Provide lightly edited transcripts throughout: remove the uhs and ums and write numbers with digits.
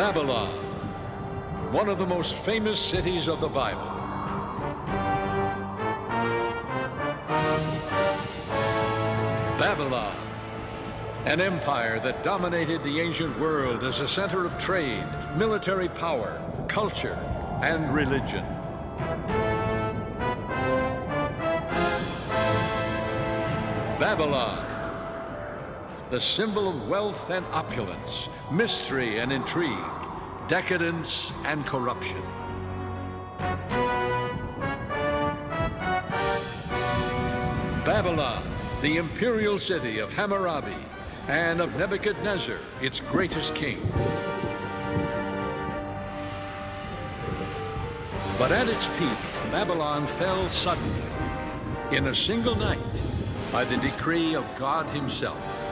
Babylon, one of the most famous cities of the Bible. Babylon, an empire that dominated the ancient world as a center of trade, military power, culture, and religion. Babylon, the symbol of wealth and opulence, mystery and intrigue, decadence and corruption. Babylon, the imperial city of Hammurabi and of Nebuchadnezzar, its greatest king. But at its peak, Babylon fell suddenly, in a single night, by the decree of God Himself.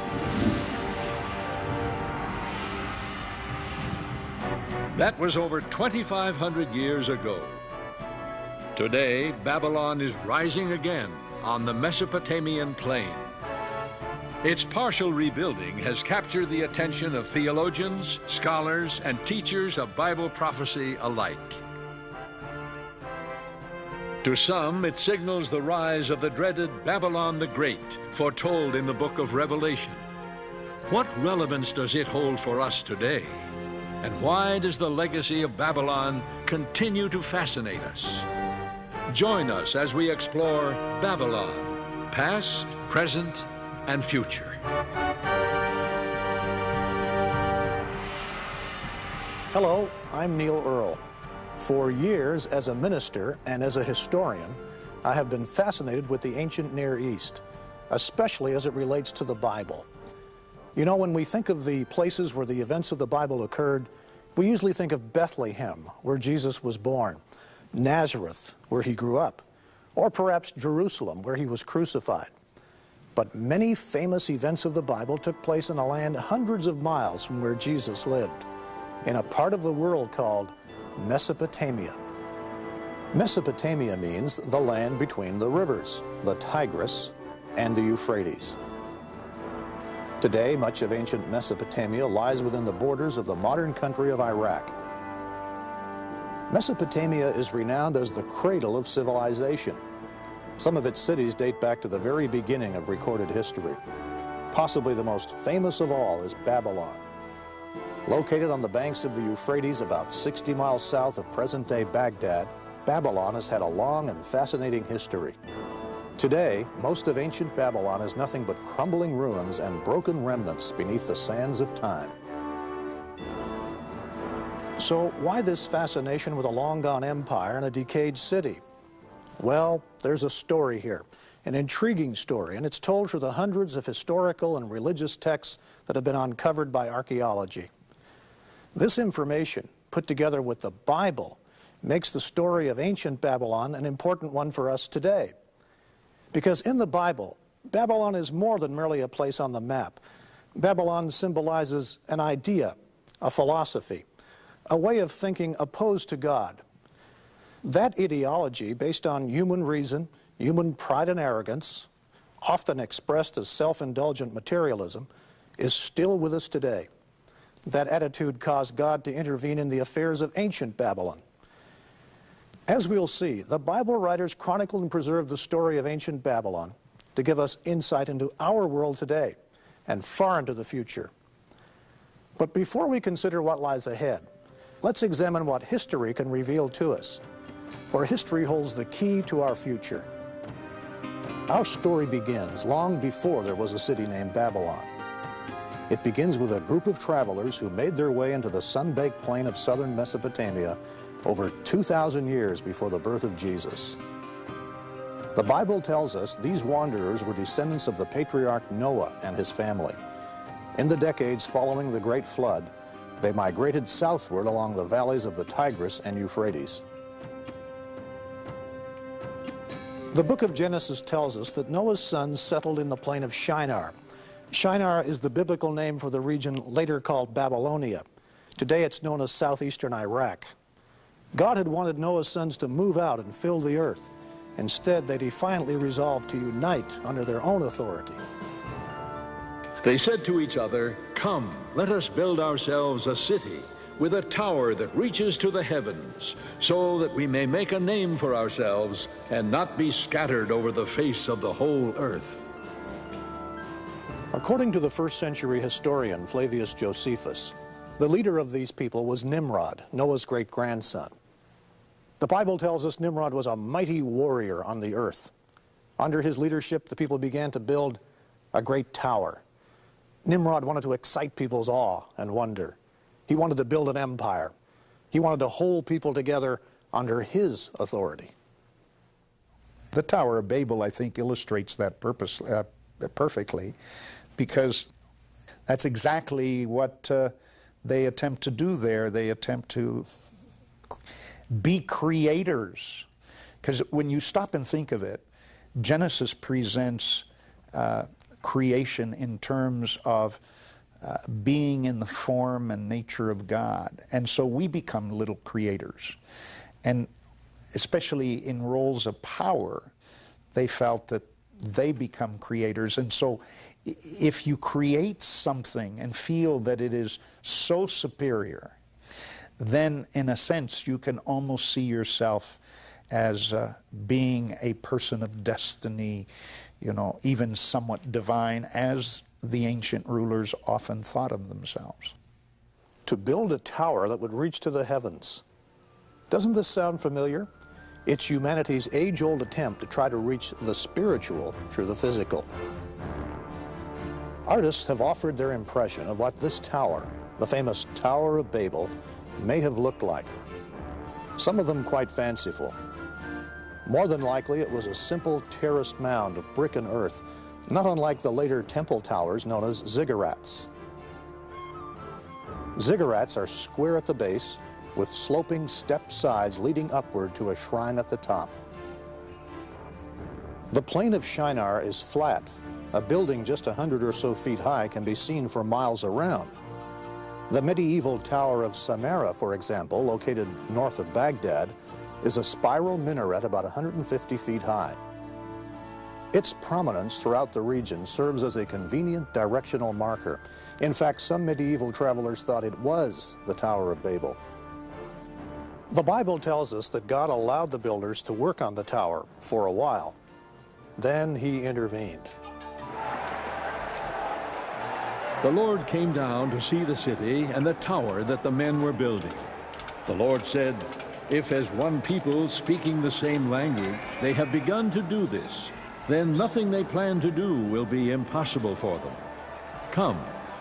That was over 2,500 years ago. Today, Babylon is rising again on the Mesopotamian plain. Its partial rebuilding has captured the attention of theologians, scholars, and teachers of Bible prophecy alike. To some, it signals the rise of the dreaded Babylon the Great, foretold in the book of Revelation. What relevance does it hold for us today? And why does the legacy of Babylon continue to fascinate us? Join us as we explore Babylon, past, present, and future. Hello, I'm Neil Earl. For years, as a minister and as a historian, I have been fascinated with the ancient Near East, especially as it relates to the Bible. You know, when we think of the places where the events of the Bible occurred, we usually think of Bethlehem, where Jesus was born, Nazareth, where he grew up, or perhaps Jerusalem, where he was crucified. But many famous events of the Bible took place in a land hundreds of miles from where Jesus lived, in a part of the world called Mesopotamia. Mesopotamia means the land between the rivers, the Tigris and the Euphrates. Today, much of ancient Mesopotamia lies within the borders of the modern country of Iraq. Mesopotamia is renowned as the cradle of civilization. Some of its cities date back to the very beginning of recorded history. Possibly the most famous of all is Babylon. Located on the banks of the Euphrates about 60 miles south of present-day Baghdad, Babylon has had a long and fascinating history. Today, most of ancient Babylon is nothing but crumbling ruins and broken remnants beneath the sands of time. So why this fascination with a long-gone empire and a decayed city? Well, there's a story here, an intriguing story, and it's told through the hundreds of historical and religious texts that have been uncovered by archaeology. This information, put together with the Bible, makes the story of ancient Babylon an important one for us today. Because in the Bible, Babylon is more than merely a place on the map. Babylon symbolizes an idea, a philosophy, a way of thinking opposed to God. That ideology, based on human reason, human pride and arrogance, often expressed as self-indulgent materialism, is still with us today. That attitude caused God to intervene in the affairs of ancient Babylon. As we'll see, the Bible writers chronicled and preserved the story of ancient Babylon to give us insight into our world today and far into the future. But before we consider what lies ahead, let's examine what history can reveal to us. For history holds the key to our future. Our story begins long before there was a city named Babylon. It begins with a group of travelers who made their way into the sun-baked plain of southern Mesopotamia over 2,000 years before the birth of Jesus. The Bible tells us these wanderers were descendants of the patriarch Noah and his family. In the decades following the Great Flood, they migrated southward along the valleys of the Tigris and Euphrates. The book of Genesis tells us that Noah's sons settled in the plain of Shinar. Shinar is the biblical name for the region later called Babylonia. Today it's known as southeastern Iraq. God had wanted Noah's sons to move out and fill the earth. Instead, they defiantly resolved to unite under their own authority. They said to each other, "Come, let us build ourselves a city with a tower that reaches to the heavens, so that we may make a name for ourselves and not be scattered over the face of the whole earth. According to the first century historian Flavius Josephus, the leader of these people was Nimrod, Noah's great-grandson. The Bible tells us Nimrod was a mighty warrior on the earth. Under his leadership, the people began to build a great tower. Nimrod wanted to excite people's awe and wonder. He wanted to build an empire. He wanted to hold people together under his authority. The Tower of Babel, I think, illustrates that purpose perfectly, because that's exactly what they attempt to do there. They attempt to be creators. Because when you stop and think of it, Genesis presents creation in terms of being in the form and nature of God. And so we become little creators. And especially in roles of power, they felt that they become creators. And so if you create something and feel that it is so superior, then in a sense you can almost see yourself as being a person of destiny, you know, even somewhat divine, as the ancient rulers often thought of themselves. To build a tower that would reach to the heavens. Doesn't this sound familiar? It's humanity's age-old attempt to try to reach the spiritual through the physical. Artists have offered their impression of what this tower, the famous Tower of Babel, may have looked like. Some of them quite fanciful. More than likely, it was a simple terraced mound of brick and earth, not unlike the later temple towers known as ziggurats. Ziggurats are square at the base, with sloping stepped sides leading upward to a shrine at the top. The plain of Shinar is flat. A building just 100 or so feet high can be seen for miles around. The medieval Tower of Samarra, for example, located north of Baghdad, is a spiral minaret about 150 feet high. Its prominence throughout the region serves as a convenient directional marker. In fact, some medieval travelers thought it was the Tower of Babel. The Bible tells us that God allowed the builders to work on the tower for a while. Then he intervened. The Lord came down to see the city and the tower that the men were building. The Lord said, "If as one people speaking the same language they have begun to do this, then nothing they plan to do will be impossible for them. Come,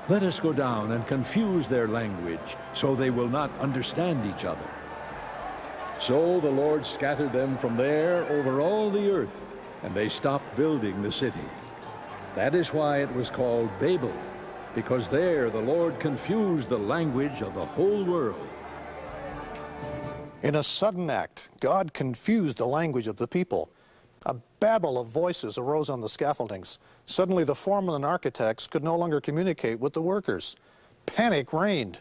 let us go down and confuse their language, so they will not understand each other." So the Lord scattered them from there over all the earth, and they stopped building the city. That is why it was called Babel, because there the Lord confused the language of the whole world. In a sudden act, God confused the language of the people. A babel of voices arose on the scaffoldings. Suddenly the foremen and architects could no longer communicate with the workers. Panic reigned.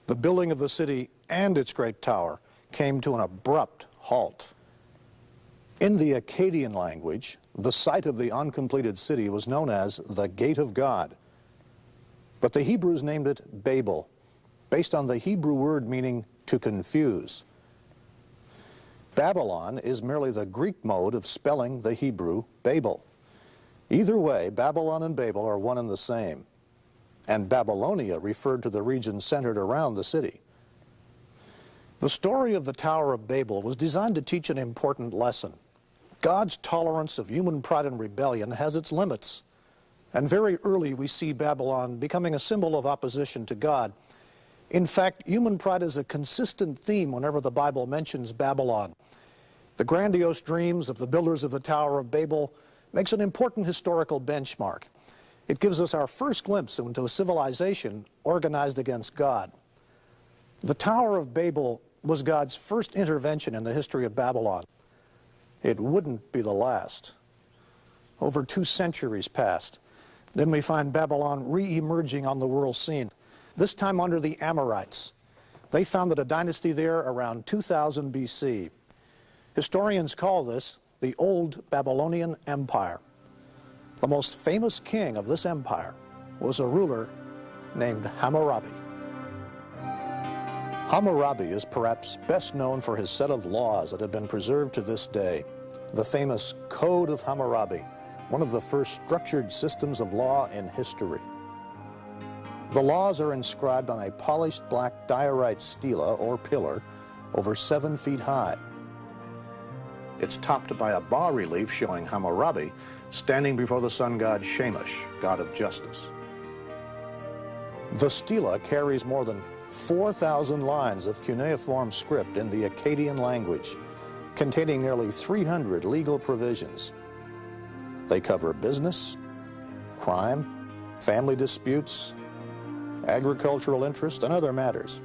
The building of the city and its great tower came to an abrupt halt. In the Akkadian language, the site of the uncompleted city was known as the Gate of God. But the Hebrews named it Babel, based on the Hebrew word meaning to confuse. Babylon is merely the Greek mode of spelling the Hebrew Babel. Either way, Babylon and Babel are one and the same. And Babylonia referred to the region centered around the city. The story of the Tower of Babel was designed to teach an important lesson. God's tolerance of human pride and rebellion has its limits. And very early we see Babylon becoming a symbol of opposition to God. In fact, human pride is a consistent theme whenever the Bible mentions Babylon. The grandiose dreams of the builders of the Tower of Babel makes an important historical benchmark. It gives us our first glimpse into a civilization organized against God. The Tower of Babel was God's first intervention in the history of Babylon. It wouldn't be the last. Over 2 centuries passed. Then we find Babylon re-emerging on the world scene, this time under the Amorites. They founded a dynasty there around 2000 BC. Historians call this the Old Babylonian Empire. The most famous king of this empire was a ruler named Hammurabi. Hammurabi is perhaps best known for his set of laws that have been preserved to this day. The famous Code of Hammurabi, one of the first structured systems of law in history. The laws are inscribed on a polished black diorite stela, or pillar, over 7 feet high. It's topped by a bas-relief showing Hammurabi standing before the sun god Shamash, god of justice. The stela carries more than 4,000 lines of cuneiform script in the Akkadian language, containing nearly 300 legal provisions. They cover business, crime, family disputes, agricultural interest, and other matters.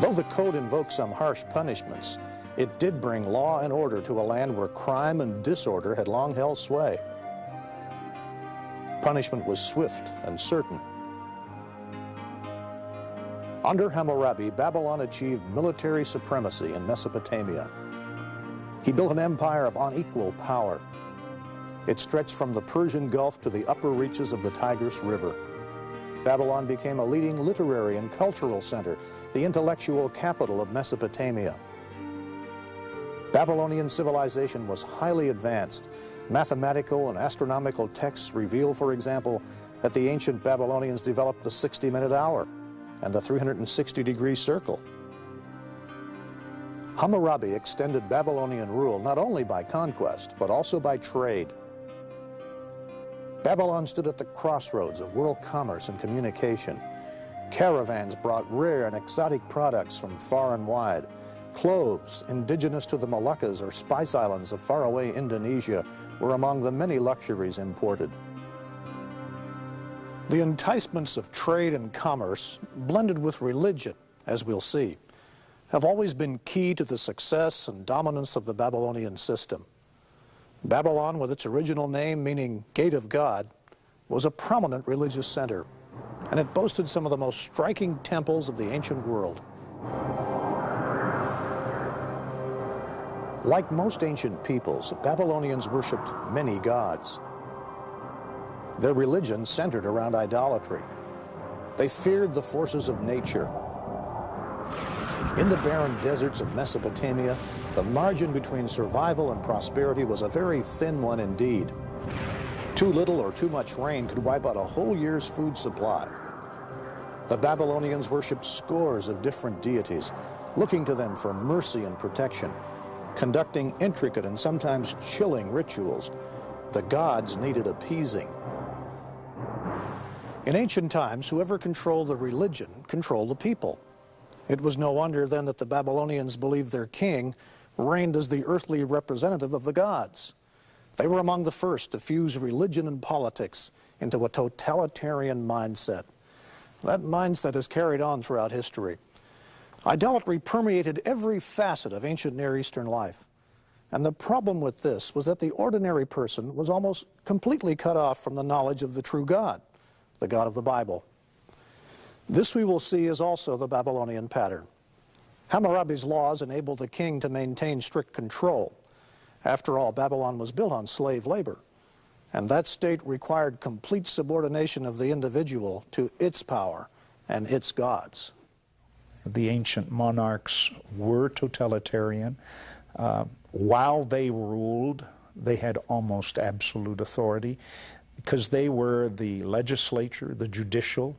Though the code invoked some harsh punishments, it did bring law and order to a land where crime and disorder had long held sway. Punishment was swift and certain. Under Hammurabi, Babylon achieved military supremacy in Mesopotamia. He built an empire of unequal power. It stretched from the Persian Gulf to the upper reaches of the Tigris River. Babylon became a leading literary and cultural center, the intellectual capital of Mesopotamia. Babylonian civilization was highly advanced. Mathematical and astronomical texts reveal, for example, that the ancient Babylonians developed the 60-minute hour and the 360-degree circle. Hammurabi extended Babylonian rule not only by conquest, but also by trade. Babylon stood at the crossroads of world commerce and communication. Caravans brought rare and exotic products from far and wide. Cloves, indigenous to the Moluccas or Spice Islands of faraway Indonesia, were among the many luxuries imported. The enticements of trade and commerce, blended with religion, as we'll see, have always been key to the success and dominance of the Babylonian system. Babylon, with its original name meaning Gate of God, was a prominent religious center, and it boasted some of the most striking temples of the ancient world. Like most ancient peoples, Babylonians worshipped many gods. Their religion centered around idolatry. They feared the forces of nature. In the barren deserts of Mesopotamia, the margin between survival and prosperity was a very thin one indeed. Too little or too much rain could wipe out a whole year's food supply. The Babylonians worshipped scores of different deities, looking to them for mercy and protection, conducting intricate and sometimes chilling rituals. The gods needed appeasing. In ancient times, whoever controlled the religion controlled the people. It was no wonder then that the Babylonians believed their king reigned as the earthly representative of the gods. They were among the first to fuse religion and politics into a totalitarian mindset. That mindset is carried on throughout history. Idolatry permeated every facet of ancient Near Eastern life. And the problem with this was that the ordinary person was almost completely cut off from the knowledge of the true God, the God of the Bible. This, we will see, is also the Babylonian pattern. Hammurabi's laws enabled the king to maintain strict control. After all, Babylon was built on slave labor, and that state required complete subordination of the individual to its power and its gods. The ancient monarchs were totalitarian. While they ruled, they had almost absolute authority because they were the legislature, the judicial,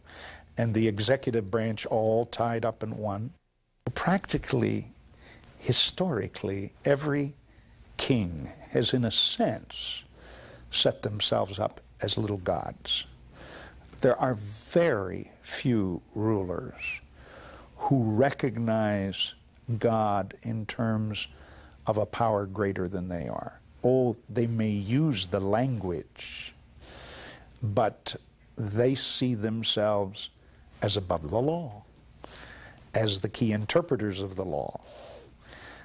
and the executive branch all tied up in one. Practically, historically, every king has, in a sense, set themselves up as little gods. There are very few rulers who recognize God in terms of a power greater than they are. Oh, they may use the language, but they see themselves as above the law, as the key interpreters of the law.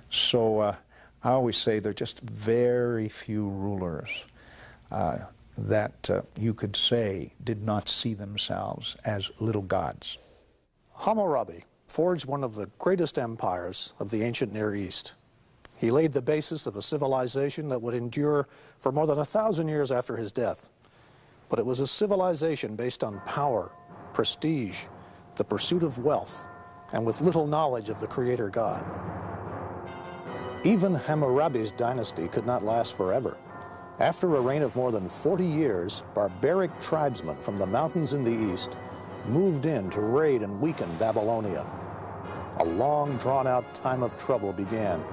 So I always say there are just very few rulers that you could say did not see themselves as little gods. Hammurabi forged one of the greatest empires of the ancient Near East. He laid the basis of a civilization that would endure for more than 1,000 years after his death. But it was a civilization based on power, prestige, the pursuit of wealth, and with little knowledge of the Creator God. Even Hammurabi's dynasty could not last forever. After a reign of more than 40 years, barbaric tribesmen from the mountains in the east moved in to raid and weaken Babylonia. A long, drawn-out time of trouble began.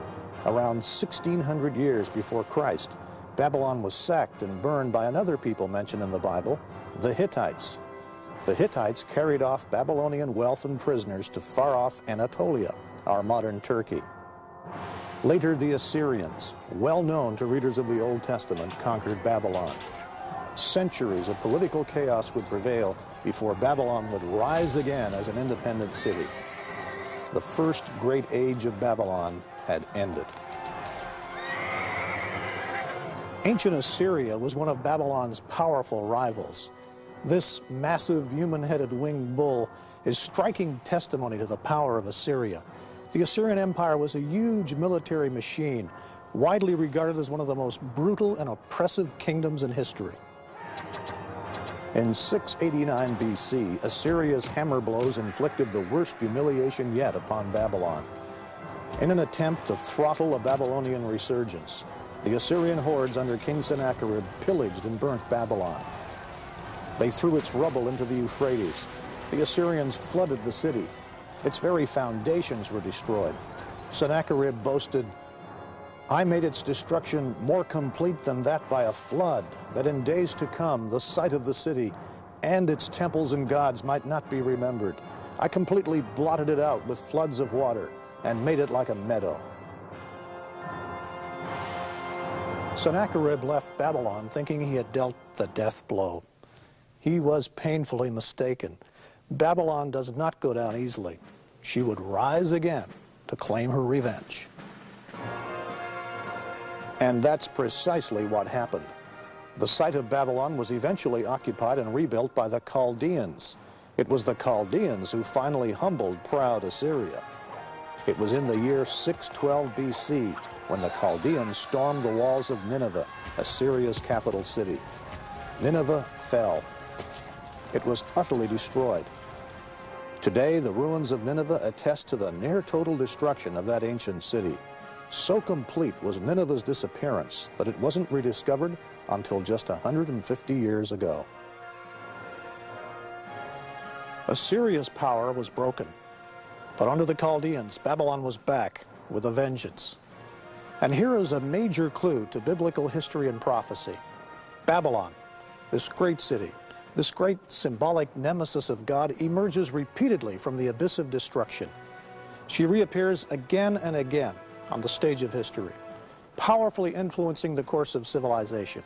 Around 1600 years before Christ, Babylon was sacked and burned by another people mentioned in the Bible, the Hittites. The Hittites carried off Babylonian wealth and prisoners to far-off Anatolia, our modern Turkey. Later, the Assyrians, well known to readers of the Old Testament, conquered Babylon. Centuries of political chaos would prevail before Babylon would rise again as an independent city. The first great age of Babylon had ended. Ancient Assyria was one of Babylon's powerful rivals. This massive human-headed winged bull is striking testimony to the power of Assyria. The Assyrian Empire was a huge military machine, widely regarded as one of the most brutal and oppressive kingdoms in history. In 689 BC, Assyria's hammer blows inflicted the worst humiliation yet upon Babylon. In an attempt to throttle a Babylonian resurgence, the Assyrian hordes under King Sennacherib pillaged and burnt Babylon. They threw its rubble into the Euphrates. The Assyrians flooded the city. Its very foundations were destroyed. Sennacherib boasted, "I made its destruction more complete than that by a flood, that in days to come the site of the city and its temples and gods might not be remembered. I completely blotted it out with floods of water and made it like a meadow." Sennacherib left Babylon thinking he had dealt the death blow. He was painfully mistaken. Babylon does not go down easily. She would rise again to claim her revenge. And that's precisely what happened. The site of Babylon was eventually occupied and rebuilt by the Chaldeans. It was the Chaldeans who finally humbled proud Assyria. It was in the year 612 BC when the Chaldeans stormed the walls of Nineveh, Assyria's capital city. Nineveh fell. It was utterly destroyed. Today, the ruins of Nineveh attest to the near-total destruction of that ancient city. So complete was Nineveh's disappearance that it wasn't rediscovered until just 150 years ago. Assyria's power was broken, but under the Chaldeans, Babylon was back with a vengeance. And here is a major clue to biblical history and prophecy. Babylon, this great city, this great symbolic nemesis of God, emerges repeatedly from the abyss of destruction. She reappears again and again on the stage of history, powerfully influencing the course of civilization.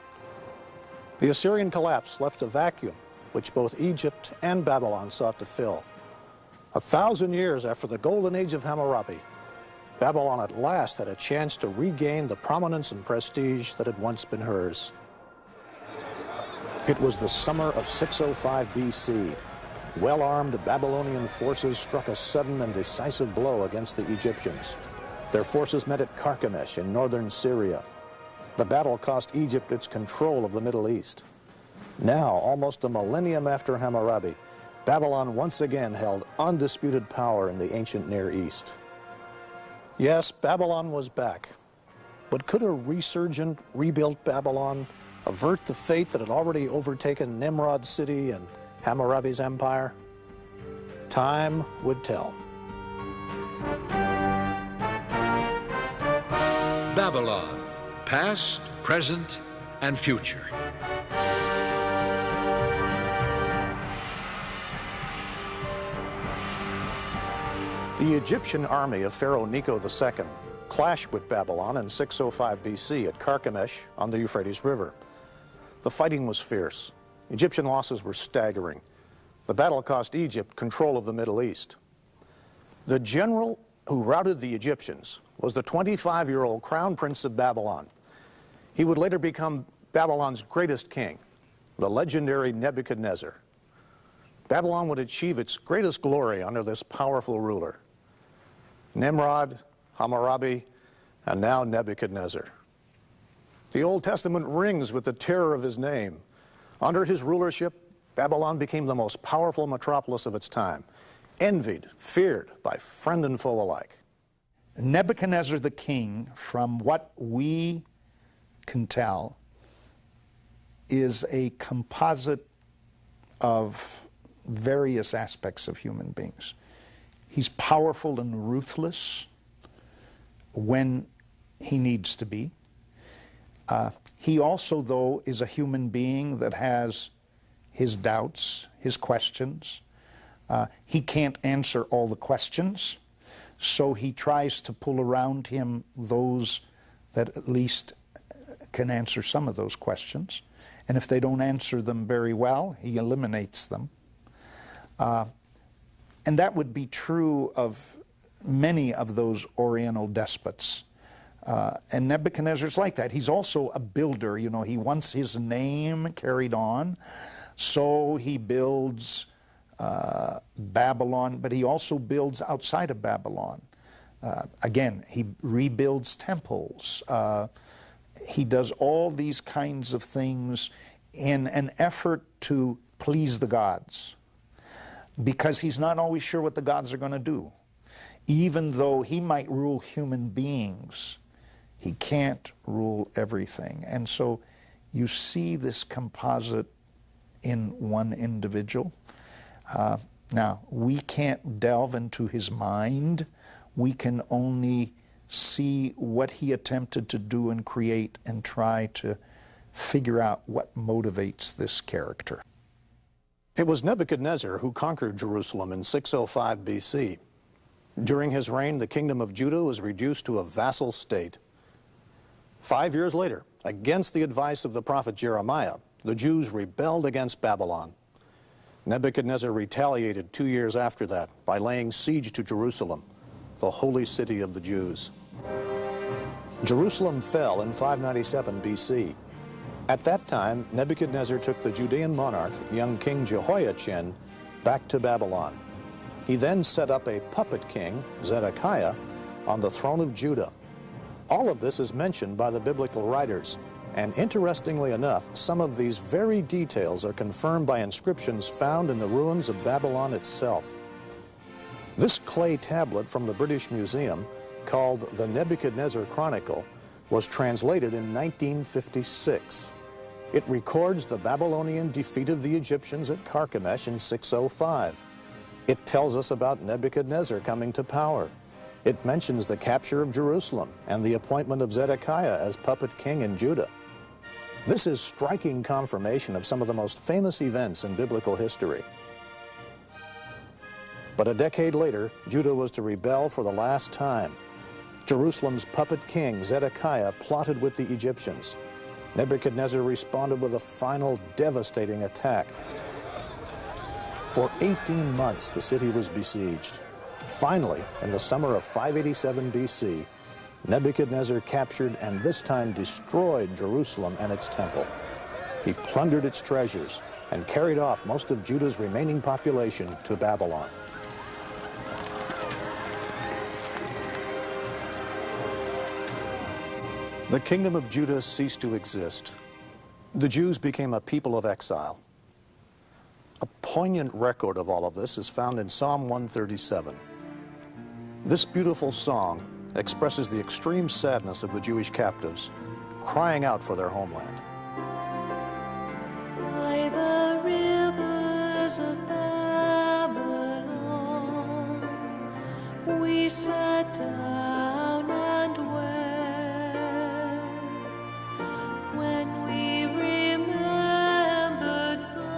The Assyrian collapse left a vacuum which both Egypt and Babylon sought to fill. 1,000 years after the golden age of Hammurabi, Babylon at last had a chance to regain the prominence and prestige that had once been hers. It was the summer of 605 BC. Well-armed Babylonian forces struck a sudden and decisive blow against the Egyptians. Their forces met at Carchemish in northern Syria. The battle cost Egypt its control of the Middle East. Now, almost a millennium after Hammurabi, Babylon once again held undisputed power in the ancient Near East. Yes, Babylon was back. But could a resurgent, rebuilt Babylon avert the fate that had already overtaken Nimrod's city and Hammurabi's empire? Time would tell. Babylon, past, present, and future. The Egyptian army of Pharaoh Necho II clashed with Babylon in 605 BC at Carchemish on the Euphrates River. The fighting was fierce. Egyptian losses were staggering. The battle cost Egypt control of the Middle East. The general who routed the Egyptians was the 25-year-old crown prince of Babylon. He would later become Babylon's greatest king, the legendary Nebuchadnezzar. Babylon would achieve its greatest glory under this powerful ruler. Nimrod, Hammurabi, and now Nebuchadnezzar. The Old Testament rings with the terror of his name. Under his rulership, Babylon became the most powerful metropolis of its time. envied, feared by friend and foe alike. Nebuchadnezzar the king, from what we can tell, is a composite of various aspects of human beings. He's powerful and ruthless when he needs to be. He also, though, is a human being that has his doubts, his questions. He can't answer all the questions, so he tries to pull around him those that at least can answer some of those questions. And if they don't answer them very well, he eliminates them. And that would be true of many of those Oriental despots. And Nebuchadnezzar's like that. He's also a builder. You know, he wants his name carried on, so he builds Babylon, but he also builds outside of Babylon. Again, he rebuilds temples. He does all these kinds of things in an effort to please the gods, because he's not always sure what the gods are going to do. Even though he might rule human beings, he can't rule everything. And so you see this composite in one individual. Now, we can't delve into his mind. We can only see what he attempted to do and create and try to figure out what motivates this character. It was Nebuchadnezzar who conquered Jerusalem in 605 BC. During his reign, the kingdom of Judah was reduced to a vassal state. 5 years later, against the advice of the prophet Jeremiah, the Jews rebelled against Babylon. Nebuchadnezzar retaliated 2 years after that by laying siege to Jerusalem, the holy city of the Jews. Jerusalem fell in 597 BC. At that time, Nebuchadnezzar took the Judean monarch, young King Jehoiachin, back to Babylon. He then set up a puppet king, Zedekiah, on the throne of Judah. All of this is mentioned by the biblical writers, and interestingly enough, some of these very details are confirmed by inscriptions found in the ruins of Babylon itself. This clay tablet from the British Museum, called the Nebuchadnezzar Chronicle, was translated in 1956. It records the Babylonian defeat of the Egyptians at Carchemish in 605. It tells us about Nebuchadnezzar coming to power. It mentions the capture of Jerusalem and the appointment of Zedekiah as puppet king in Judah. This is striking confirmation of some of the most famous events in biblical history. But a decade later, Judah was to rebel for the last time. Jerusalem's puppet king, Zedekiah, plotted with the Egyptians. Nebuchadnezzar responded with a final devastating attack. For 18 months, the city was besieged. Finally, in the summer of 587 BC, Nebuchadnezzar captured and this time destroyed Jerusalem and its temple. He plundered its treasures and carried off most of Judah's remaining population to Babylon. The kingdom of Judah ceased to exist. The Jews became a people of exile. A poignant record of all of this is found in Psalm 137. This beautiful song expresses the extreme sadness of the Jewish captives, crying out for their homeland. By the rivers of Babylon, we sat down and wept when we remembered Zion.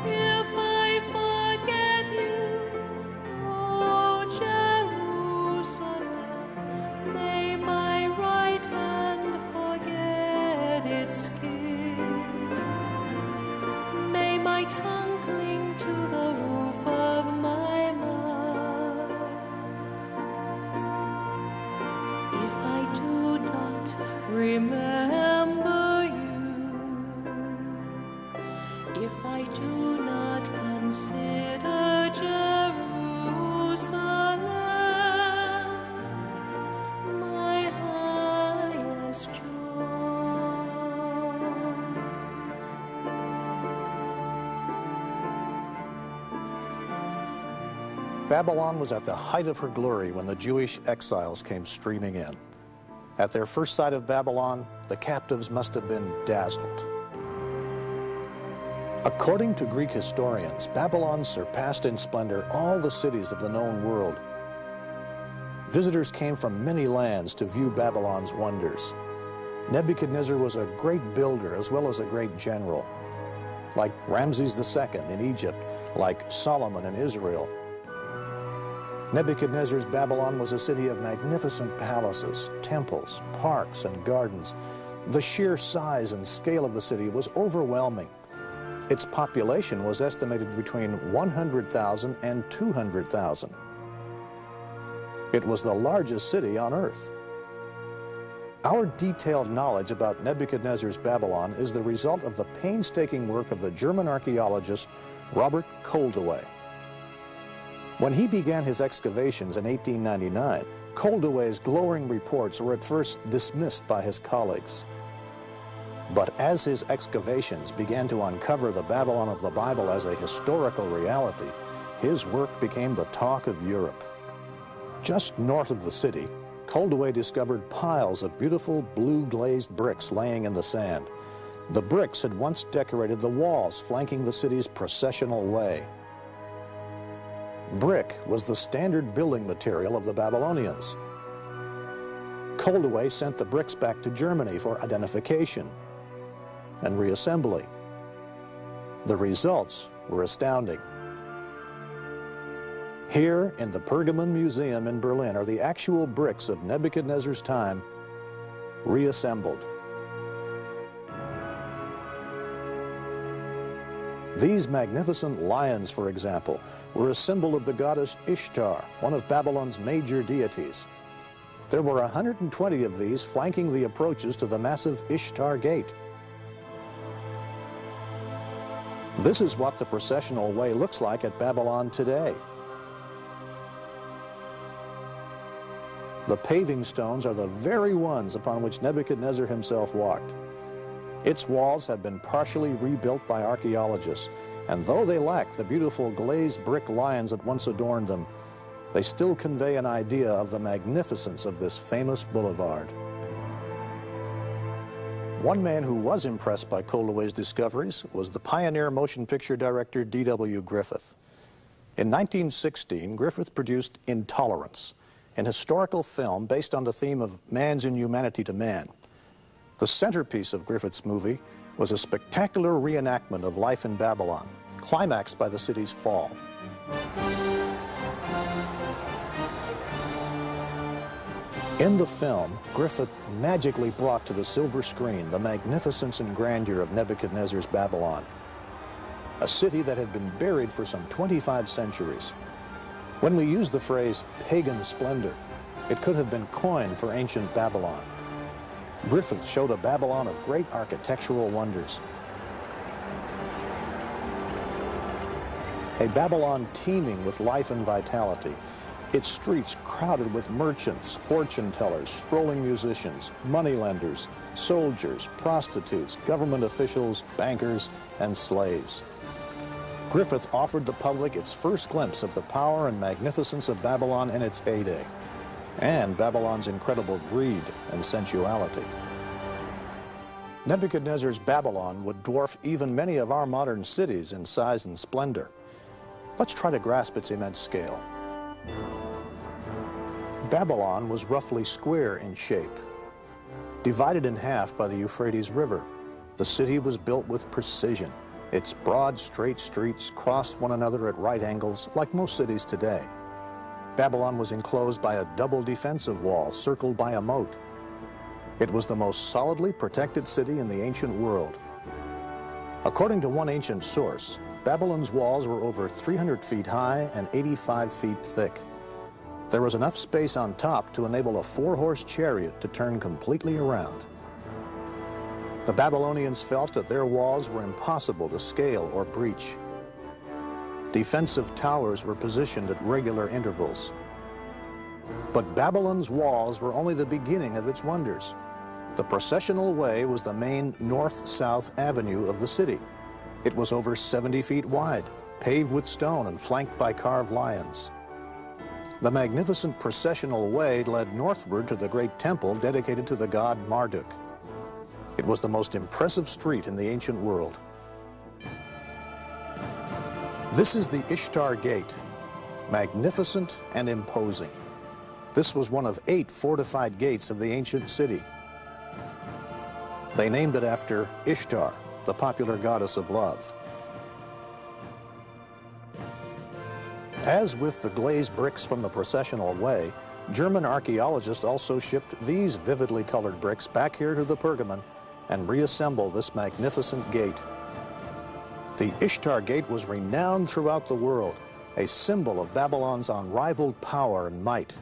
If I forget you, O Jerusalem, may my right hand forget its king. May my tongue cling Babylon was at the height of her glory when the Jewish exiles came streaming in. At their first sight of Babylon, the captives must have been dazzled. According to Greek historians, Babylon surpassed in splendor all the cities of the known world. Visitors came from many lands to view Babylon's wonders. Nebuchadnezzar was a great builder as well as a great general, like Ramses II in Egypt, like Solomon in Israel. Nebuchadnezzar's Babylon was a city of magnificent palaces, temples, parks, and gardens. The sheer size and scale of the city was overwhelming. Its population was estimated between 100,000 and 200,000. It was the largest city on earth. Our detailed knowledge about Nebuchadnezzar's Babylon is the result of the painstaking work of the German archaeologist Robert Koldewey. When he began his excavations in 1899, Koldewey's glowing reports were at first dismissed by his colleagues. But as his excavations began to uncover the Babylon of the Bible as a historical reality, his work became the talk of Europe. Just north of the city, Koldewey discovered piles of beautiful blue glazed bricks laying in the sand. The bricks had once decorated the walls flanking the city's processional way. Brick was the standard building material of the Babylonians. Koldewey sent the bricks back to Germany for identification and reassembly. The results were astounding. Here in the Pergamon Museum in Berlin are the actual bricks of Nebuchadnezzar's time reassembled. These magnificent lions, for example, were a symbol of the goddess Ishtar, one of Babylon's major deities. There were 120 of these flanking the approaches to the massive Ishtar Gate. This is what the processional way looks like at Babylon today. The paving stones are the very ones upon which Nebuchadnezzar himself walked. Its walls have been partially rebuilt by archaeologists, and though they lack the beautiful glazed brick lions that once adorned them, they still convey an idea of the magnificence of this famous boulevard. One man who was impressed by Koldewey's discoveries was the pioneer motion picture director D.W. Griffith. In 1916, Griffith produced Intolerance, an historical film based on the theme of man's inhumanity to man. The centerpiece of Griffith's movie was a spectacular reenactment of life in Babylon, climaxed by the city's fall. In the film, Griffith magically brought to the silver screen the magnificence and grandeur of Nebuchadnezzar's Babylon, a city that had been buried for some 25 centuries. When we use the phrase pagan splendor, it could have been coined for ancient Babylon. Griffith showed a Babylon of great architectural wonders. A Babylon teeming with life and vitality, its streets crowded with merchants, fortune tellers, strolling musicians, moneylenders, soldiers, prostitutes, government officials, bankers, and slaves. Griffith offered the public its first glimpse of the power and magnificence of Babylon in its heyday, and Babylon's incredible greed and sensuality. Nebuchadnezzar's Babylon would dwarf even many of our modern cities in size and splendor. Let's try to grasp its immense scale. Babylon was roughly square in shape. Divided in half by the Euphrates River, the city was built with precision. Its broad, straight streets crossed one another at right angles, like most cities today. Babylon was enclosed by a double defensive wall circled by a moat. It was the most solidly protected city in the ancient world. According to one ancient source, Babylon's walls were over 300 feet high and 85 feet thick. There was enough space on top to enable a 4-horse chariot to turn completely around. The Babylonians felt that their walls were impossible to scale or breach. Defensive towers were positioned at regular intervals. But Babylon's walls were only the beginning of its wonders. The processional way was the main north-south avenue of the city. It was over 70 feet wide, paved with stone and flanked by carved lions. The magnificent processional way led northward to the great temple dedicated to the god Marduk. It was the most impressive street in the ancient world. This is the Ishtar Gate, magnificent and imposing. This was one of 8 fortified gates of the ancient city. They named it after Ishtar, the popular goddess of love. As with the glazed bricks from the processional way, German archaeologists also shipped these vividly colored bricks back here to the Pergamon and reassembled this magnificent gate. The Ishtar Gate was renowned throughout the world, a symbol of Babylon's unrivaled power and might.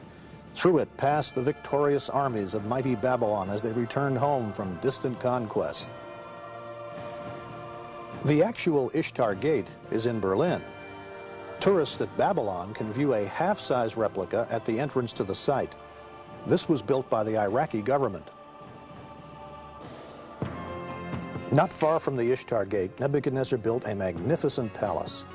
Through it passed the victorious armies of mighty Babylon as they returned home from distant conquest. The actual Ishtar Gate is in Berlin. Tourists at Babylon can view a half-size replica at the entrance to the site. This was built by the Iraqi government. Not far from the Ishtar Gate, Nebuchadnezzar built a magnificent palace.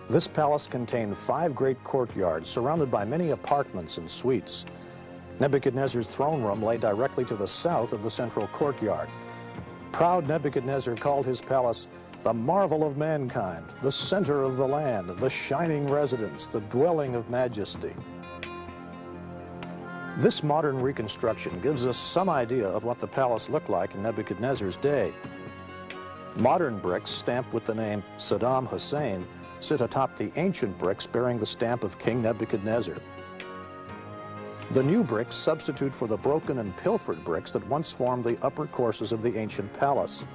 This palace contained 5 great courtyards surrounded by many apartments and suites. Nebuchadnezzar's throne room lay directly to the south of the central courtyard. Proud Nebuchadnezzar called his palace the marvel of mankind, the center of the land, the shining residence, the dwelling of majesty. This modern reconstruction gives us some idea of what the palace looked like in Nebuchadnezzar's day. Modern bricks stamped with the name Saddam Hussein sit atop the ancient bricks bearing the stamp of King Nebuchadnezzar. The new bricks substitute for the broken and pilfered bricks that once formed the upper courses of the ancient palace.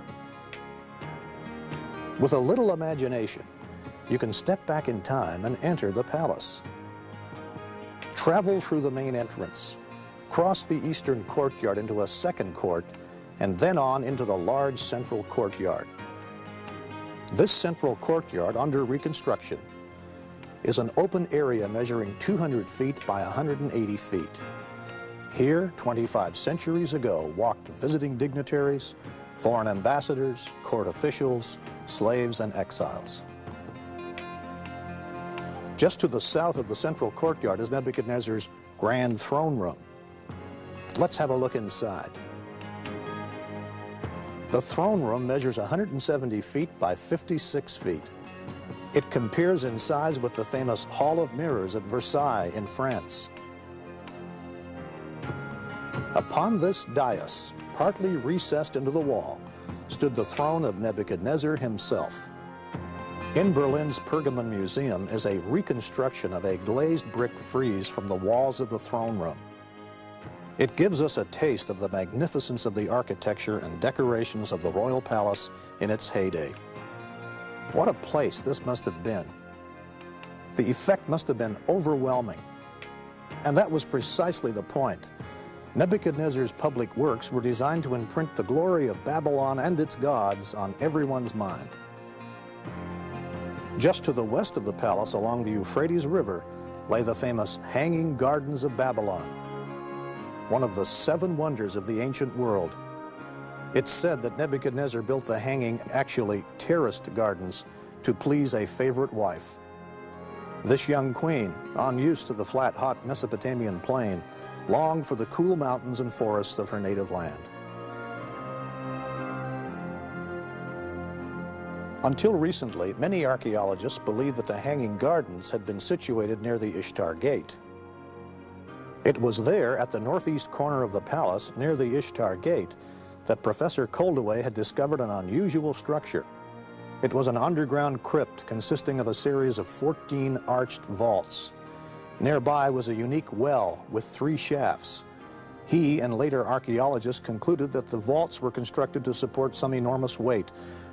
With a little imagination, you can step back in time and enter the palace. Travel through the main entrance, cross the eastern courtyard into a second court, and then on into the large central courtyard. This central courtyard, under reconstruction, is an open area measuring 200 feet by 180 feet. Here, 25 centuries ago, walked visiting dignitaries, foreign ambassadors, court officials, slaves, and exiles. Just to the south of the central courtyard is Nebuchadnezzar's grand throne room. Let's have a look inside. The throne room measures 170 feet by 56 feet. It compares in size with the famous Hall of Mirrors at Versailles in France. Upon this dais, partly recessed into the wall, stood the throne of Nebuchadnezzar himself. In Berlin's Pergamon Museum is a reconstruction of a glazed brick frieze from the walls of the throne room. It gives us a taste of the magnificence of the architecture and decorations of the royal palace in its heyday. What a place this must have been. The effect must have been overwhelming. And that was precisely the point. Nebuchadnezzar's public works were designed to imprint the glory of Babylon and its gods on everyone's mind. Just to the west of the palace along the Euphrates River lay the famous Hanging Gardens of Babylon, one of the 7 wonders of the ancient world. It's said that Nebuchadnezzar built the hanging, actually terraced gardens to please a favorite wife. This young queen, unused to the flat, hot Mesopotamian plain, longed for the cool mountains and forests of her native land. Until recently, many archaeologists believed that the Hanging Gardens had been situated near the Ishtar Gate. It was there, at the northeast corner of the palace, near the Ishtar Gate, that Professor Koldewey had discovered an unusual structure. It was an underground crypt consisting of a series of 14 arched vaults. Nearby was a unique well with 3 shafts. He and later archaeologists concluded that the vaults were constructed to support some enormous weight,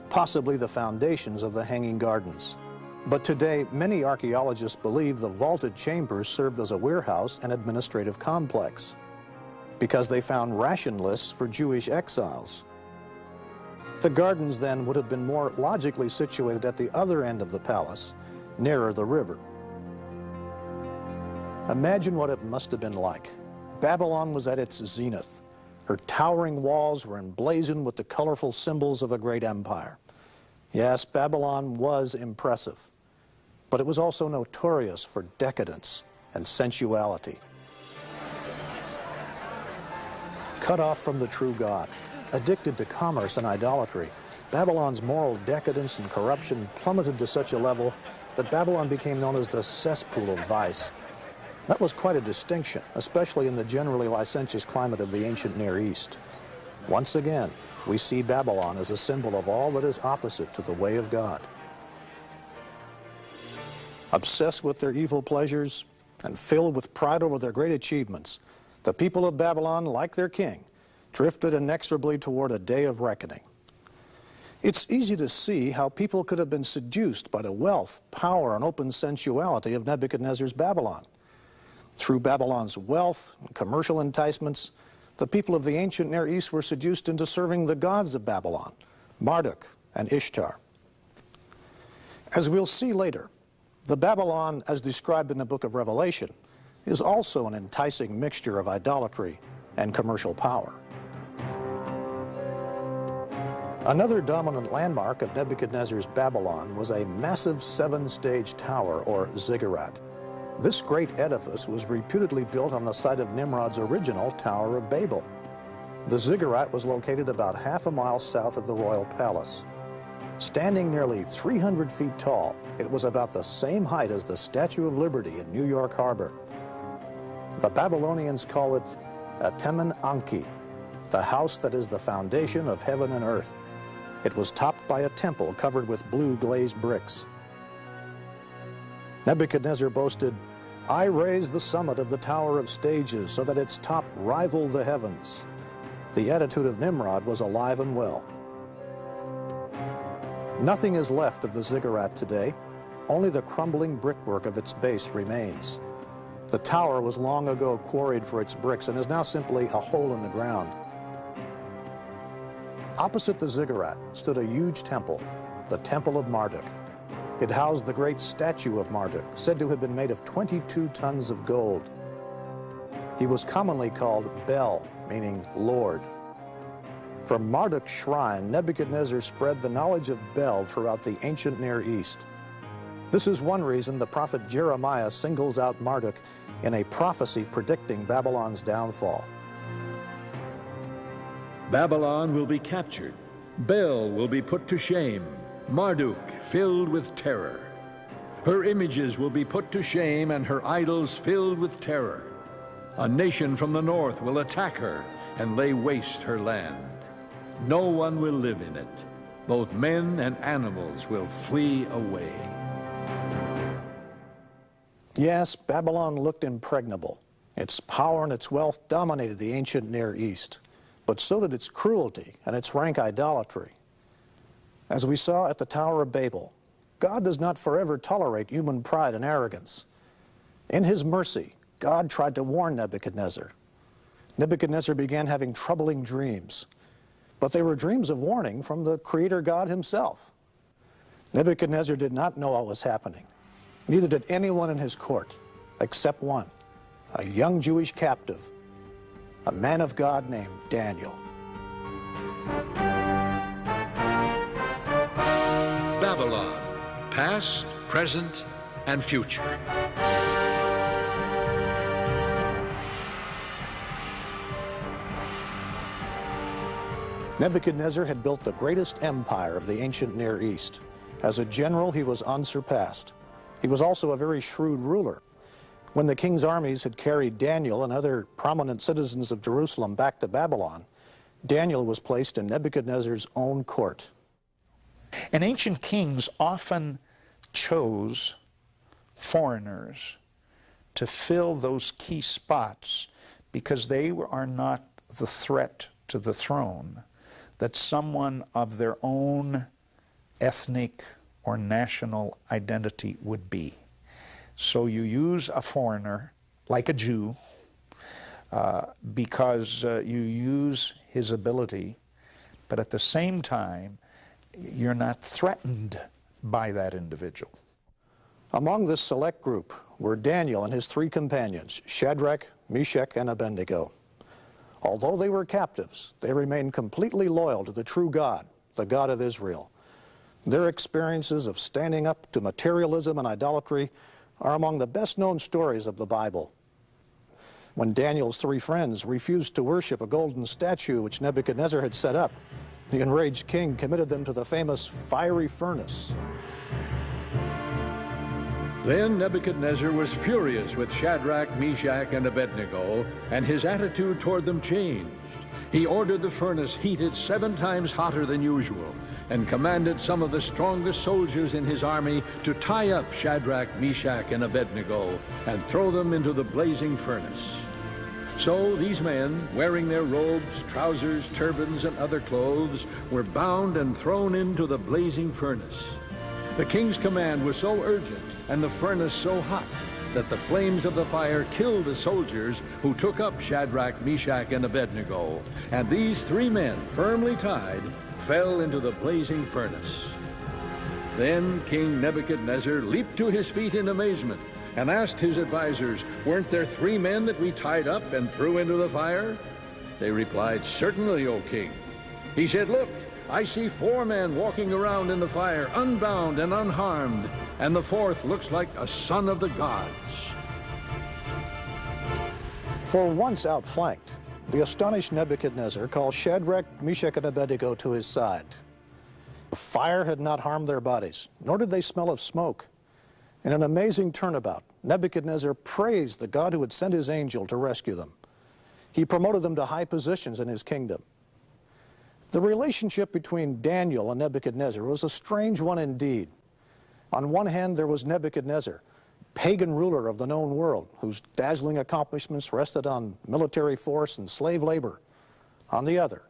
possibly the foundations of the Hanging Gardens. But today, many archaeologists believe the vaulted chambers served as a warehouse and administrative complex, because they found ration lists for Jewish exiles. The gardens then would have been more logically situated at the other end of the palace, nearer the river. Imagine what it must have been like. Babylon was at its zenith. Her towering walls were emblazoned with the colorful symbols of a great empire. Yes, Babylon was impressive, but it was also notorious for decadence, and sensuality. Cut off from the true God, addicted to commerce and idolatry, Babylon's moral decadence and corruption plummeted to such a level that Babylon became known as the cesspool of vice. That was quite a distinction, especially in the generally licentious climate of the ancient Near East. Once again, we see Babylon as a symbol of all that is opposite to the way of God. Obsessed with their evil pleasures and filled with pride over their great achievements, the people of Babylon, like their king, drifted inexorably toward a day of reckoning. It's easy to see how people could have been seduced by the wealth, power, and open sensuality of Nebuchadnezzar's Babylon. Through Babylon's wealth and commercial enticements, the people of the ancient Near East were seduced into serving the gods of Babylon, Marduk and Ishtar. As we'll see later, the Babylon, as described in the book of Revelation, is also an enticing mixture of idolatry and commercial power. Another dominant landmark of Nebuchadnezzar's Babylon was a massive 7-stage tower, or ziggurat. This great edifice was reputedly built on the site of Nimrod's original Tower of Babel. The ziggurat was located about half a mile south of the royal palace. Standing nearly 300 feet tall, it was about the same height as the Statue of Liberty in New York Harbor. The Babylonians call it Atemen Anki, the house that is the foundation of heaven and earth. It was topped by a temple covered with blue glazed bricks. Nebuchadnezzar boasted, "I raised the summit of the Tower of Stages so that its top rivaled the heavens." The attitude of Nimrod was alive and well. Nothing is left of the ziggurat today. Only the crumbling brickwork of its base remains. The tower was long ago quarried for its bricks and is now simply a hole in the ground. Opposite the ziggurat stood a huge temple, the Temple of Marduk. It housed the great statue of Marduk, said to have been made of 22 tons of gold. He was commonly called Bel, meaning Lord. From Marduk's shrine, Nebuchadnezzar spread the knowledge of Bel throughout the ancient Near East. This is one reason the prophet Jeremiah singles out Marduk in a prophecy predicting Babylon's downfall. Babylon will be captured. Bel will be put to shame. Marduk filled with terror. Her images will be put to shame and her idols filled with terror. A nation from the north will attack her and lay waste her land. No one will live in it. Both men and animals will flee away. Yes, Babylon looked impregnable. Its power and its wealth dominated the ancient Near East, but so did its cruelty and its rank idolatry. As we saw at the Tower of Babel, God does not forever tolerate human pride and arrogance. In his mercy, God tried to warn Nebuchadnezzar. Nebuchadnezzar began having troubling dreams, but they were dreams of warning from the Creator God himself. Nebuchadnezzar did not know what was happening. Neither did anyone in his court, except one, a young Jewish captive, a man of God named Daniel. Babylon, past, present, and future. Nebuchadnezzar had built the greatest empire of the ancient Near East. As a general, he was unsurpassed. He was also a very shrewd ruler. When the king's armies had carried Daniel and other prominent citizens of Jerusalem back to Babylon, Daniel was placed in Nebuchadnezzar's own court. And ancient kings often chose foreigners to fill those key spots because they are not the threat to the throne that someone of their own ethnic or national identity would be. So you use a foreigner, like a Jew, because you use his ability, but at the same time, you're not threatened by that individual. Among this select group were Daniel and his 3 companions, Shadrach, Meshach, and Abednego. Although they were captives, they remained completely loyal to the true God, the God of Israel. Their experiences of standing up to materialism and idolatry are among the best-known stories of the Bible. When Daniel's three friends refused to worship a golden statue which Nebuchadnezzar had set up, the enraged king committed them to the famous fiery furnace. Then Nebuchadnezzar was furious with Shadrach, Meshach, and Abednego, and his attitude toward them changed. He ordered the furnace heated 7 times hotter than usual, and commanded some of the strongest soldiers in his army to tie up Shadrach, Meshach, and Abednego, and throw them into the blazing furnace. So these men, wearing their robes, trousers, turbans, and other clothes, were bound and thrown into the blazing furnace. The king's command was so urgent, and the furnace so hot, that the flames of the fire killed the soldiers who took up Shadrach, Meshach, and Abednego, and these 3 men, firmly tied, fell into the blazing furnace. Then King Nebuchadnezzar leaped to his feet in amazement and asked his advisors, "Weren't there 3 men that we tied up and threw into the fire?" They replied, "Certainly, O king." He said, "Look, I see 4 men walking around in the fire, unbound and unharmed, and the 4th looks like a son of the gods." For once outflanked, the astonished Nebuchadnezzar called Shadrach, Meshach, and Abednego to his side. The fire had not harmed their bodies, nor did they smell of smoke. In an amazing turnabout, Nebuchadnezzar praised the God who had sent his angel to rescue them. He promoted them to high positions in his kingdom. The relationship between Daniel and Nebuchadnezzar was a strange one indeed. On one hand, there was Nebuchadnezzar, pagan ruler of the known world, whose dazzling accomplishments rested on military force and slave labor. On the other,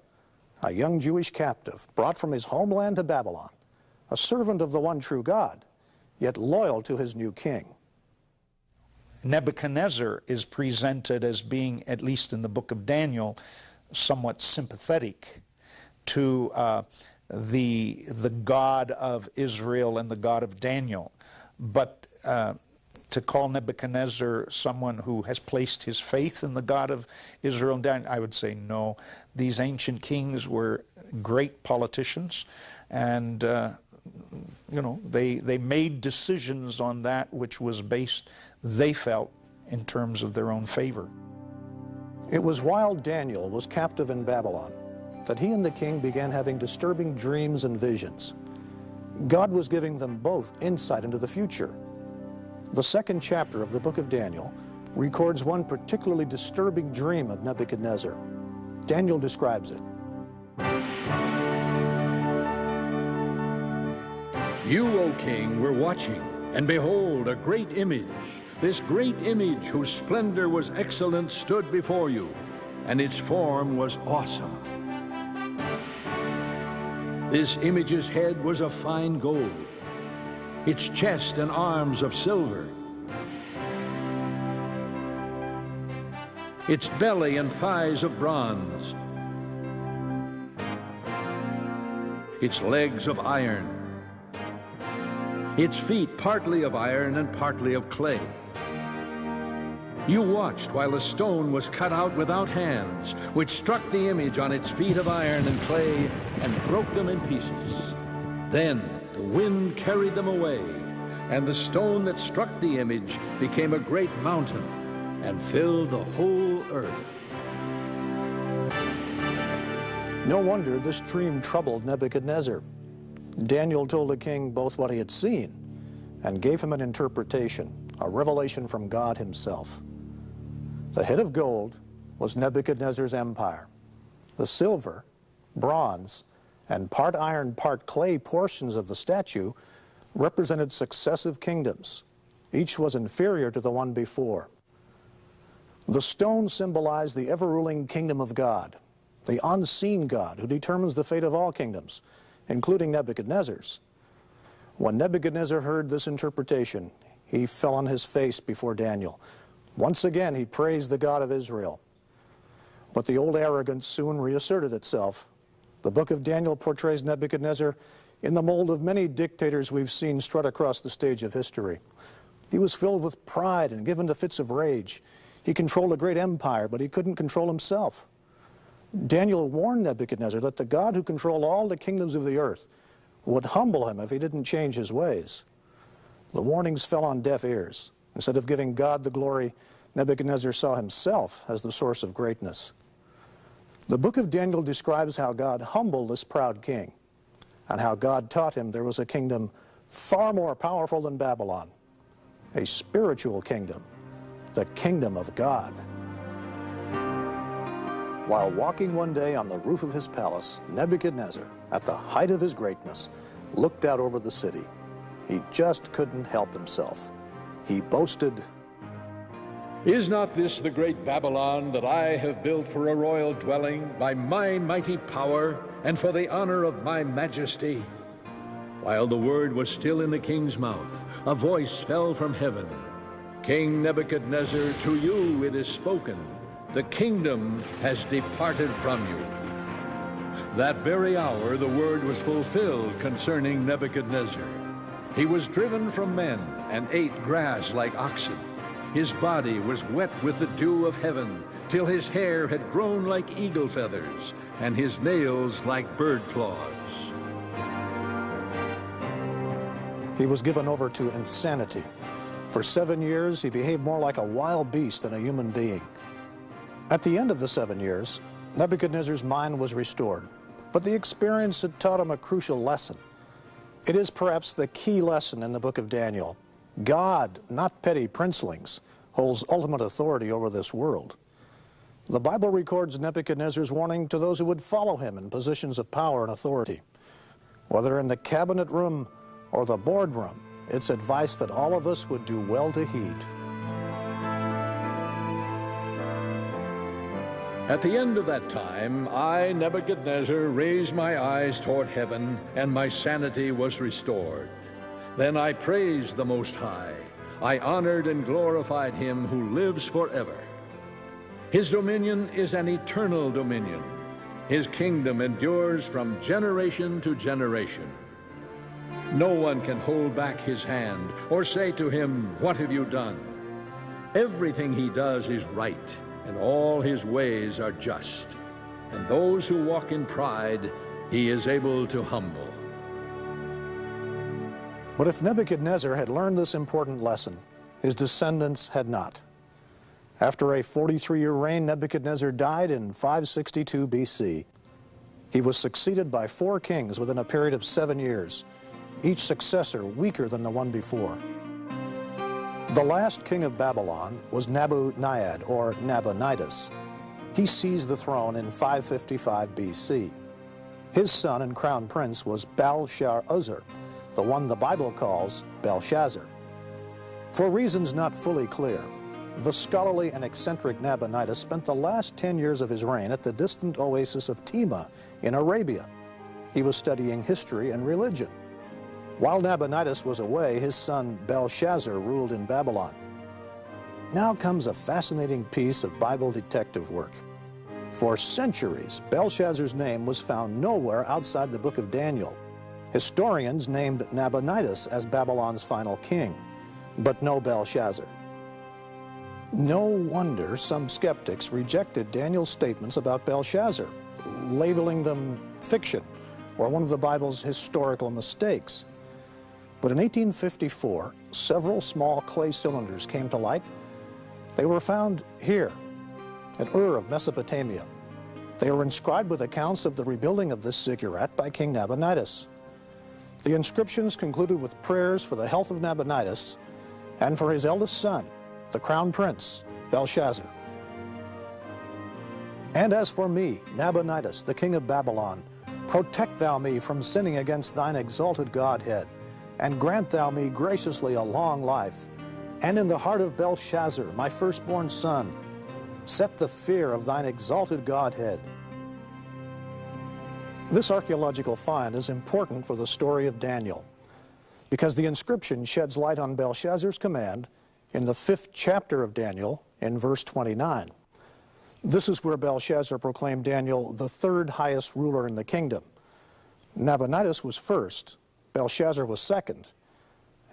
a young Jewish captive brought from his homeland to Babylon, a servant of the one true God, yet loyal to his new king. Nebuchadnezzar is presented as being, at least in the book of Daniel, somewhat sympathetic to the God of Israel and the God of Daniel. But to call Nebuchadnezzar someone who has placed his faith in the God of Israel and Daniel, I would say no. These ancient kings were great politicians, and you know, they made decisions on that which was based, they felt, in terms of their own favor. It was while Daniel was captive in Babylon that he and the king began having disturbing dreams and visions. God was giving them both insight into the future. The 2nd chapter of the book of Daniel records one particularly disturbing dream of Nebuchadnezzar. Daniel describes it. "You, O king, were watching, and behold, a great image. This great image, whose splendor was excellent, stood before you, and its form was awesome. This image's head was of fine gold, its chest and arms of silver, its belly and thighs of bronze, its legs of iron, its feet partly of iron and partly of clay. You watched while a stone was cut out without hands, which struck the image on its feet of iron and clay and broke them in pieces. Then the wind carried them away, and the stone that struck the image became a great mountain and filled the whole earth." No wonder this dream troubled Nebuchadnezzar. Daniel told the king both what he had seen and gave him an interpretation, a revelation from God himself. The head of gold was Nebuchadnezzar's empire. The silver, bronze, and part iron, part clay portions of the statue represented successive kingdoms. Each was inferior to the one before. The stone symbolized the ever-ruling kingdom of God, the unseen God who determines the fate of all kingdoms, including Nebuchadnezzar's. When Nebuchadnezzar heard this interpretation, he fell on his face before Daniel. Once again, he praised the God of Israel. But the old arrogance soon reasserted itself. The book of Daniel portrays Nebuchadnezzar in the mold of many dictators we've seen strut across the stage of history. He was filled with pride and given to fits of rage. He controlled a great empire, but he couldn't control himself. Daniel warned Nebuchadnezzar that the God who controlled all the kingdoms of the earth would humble him if he didn't change his ways. The warnings fell on deaf ears, Instead of giving God the glory, Nebuchadnezzar saw himself as the source of greatness. The book of Daniel describes how God humbled this proud king, and how God taught him there was a kingdom far more powerful than Babylon, a spiritual kingdom, the kingdom of God. While walking one day on the roof of his palace, Nebuchadnezzar, at the height of his greatness, looked out over the city. He just couldn't help himself. He boasted, "Is not this the great Babylon that I have built for a royal dwelling by my mighty power and for the honor of my majesty?" While the word was still in the king's mouth, a voice fell from heaven. "King Nebuchadnezzar, to you it is spoken. The kingdom has departed from you." That very hour the word was fulfilled concerning Nebuchadnezzar. He was driven from men and ate grass like oxen. His body was wet with the dew of heaven, till his hair had grown like eagle feathers, and his nails like bird claws. He was given over to insanity. For 7 years, he behaved more like a wild beast than a human being. At the end of the 7 years, Nebuchadnezzar's mind was restored, but the experience had taught him a crucial lesson. It is perhaps the key lesson in the book of Daniel. God, not petty princelings, holds ultimate authority over this world. The Bible records Nebuchadnezzar's warning to those who would follow him in positions of power and authority. Whether in the cabinet room or the boardroom, it's advice that all of us would do well to heed. At the end of that time, I, Nebuchadnezzar, raised my eyes toward heaven, and my sanity was restored. Then I praised the Most High. I honored and glorified him who lives forever. His dominion is an eternal dominion. His kingdom endures from generation to generation. No one can hold back his hand or say to him, "What have you done?" Everything he does is right, and all his ways are just. And those who walk in pride, he is able to humble. But if Nebuchadnezzar had learned this important lesson, his descendants had not. After a 43-year reign, Nebuchadnezzar died in 562 BC. He was succeeded by 4 kings within a period of 7 years, each successor weaker than the one before. The last king of Babylon was Nabonidus, or Nabonidus. He seized the throne in 555 BC. His son and crown prince was Belshazzar, the one the Bible calls Belshazzar. For reasons not fully clear, the scholarly and eccentric Nabonidus spent the last 10 years of his reign at the distant oasis of Tema in Arabia. He was studying history and religion. While Nabonidus was away, his son Belshazzar ruled in Babylon. Now comes a fascinating piece of Bible detective work. For centuries, Belshazzar's name was found nowhere outside the book of Daniel. Historians named Nabonidus as Babylon's final king, but no Belshazzar. No wonder some skeptics rejected Daniel's statements about Belshazzar, labeling them fiction or one of the Bible's historical mistakes. But in 1854, several small clay cylinders came to light. They were found here, at Ur of Mesopotamia. They were inscribed with accounts of the rebuilding of this ziggurat by King Nabonidus. The inscriptions concluded with prayers for the health of Nabonidus and for his eldest son, the crown prince, Belshazzar. "And as for me, Nabonidus, the king of Babylon, protect thou me from sinning against thine exalted Godhead, and grant thou me graciously a long life. And in the heart of Belshazzar, my firstborn son, set the fear of thine exalted Godhead." This archaeological find is important for the story of Daniel, because the inscription sheds light on Belshazzar's command in the 5th chapter of Daniel in verse 29. This is where Belshazzar proclaimed Daniel the 3rd highest ruler in the kingdom. Nabonidus was first, Belshazzar was second,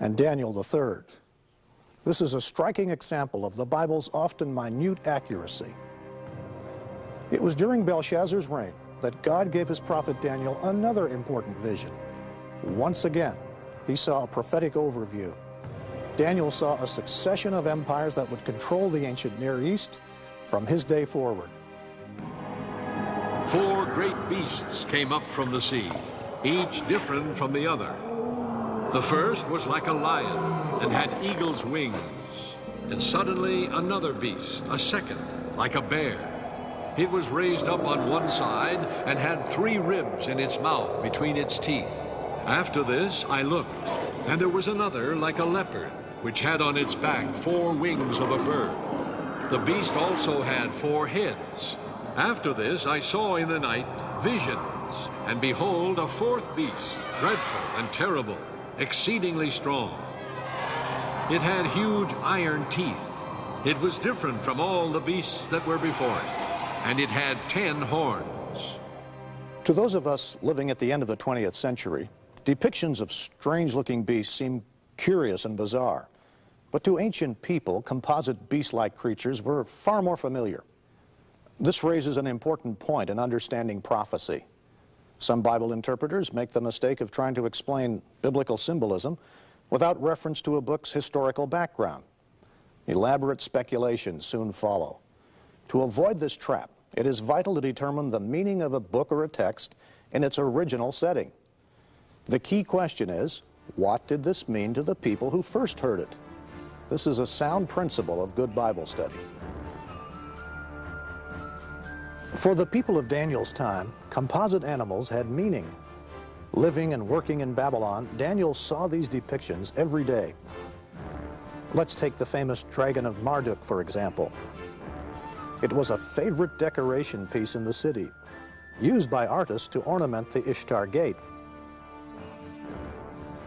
and Daniel the 3rd. This is a striking example of the Bible's often minute accuracy. It was during Belshazzar's reign that God gave his prophet Daniel another important vision. Once again, he saw a prophetic overview. Daniel saw a succession of empires that would control the ancient Near East from his day forward. 4 great beasts came up from the sea, each different from the other. The first was like a lion and had eagle's wings. And suddenly another beast, a second, like a bear. It was raised up on one side and had 3 ribs in its mouth between its teeth. After this I looked, and there was another like a leopard, which had on its back 4 wings of a bird. The beast also had 4 heads. After this I saw in the night visions, and behold, a 4th beast, dreadful and terrible, exceedingly strong. It had huge iron teeth. It was different from all the beasts that were before it, and it had 10 horns. To those of us living at the end of the 20th century, depictions of strange-looking beasts seem curious and bizarre. But to ancient people, composite beast-like creatures were far more familiar. This raises an important point in understanding prophecy. Some Bible interpreters make the mistake of trying to explain biblical symbolism without reference to a book's historical background. Elaborate speculations soon follow. To avoid this trap, it is vital to determine the meaning of a book or a text in its original setting. The key question is, what did this mean to the people who first heard it? This is a sound principle of good Bible study. For the people of Daniel's time, composite animals had meaning. Living and working in Babylon, Daniel saw these depictions every day. Let's take the famous Dragon of Marduk, for example. It was a favorite decoration piece in the city, used by artists to ornament the Ishtar Gate.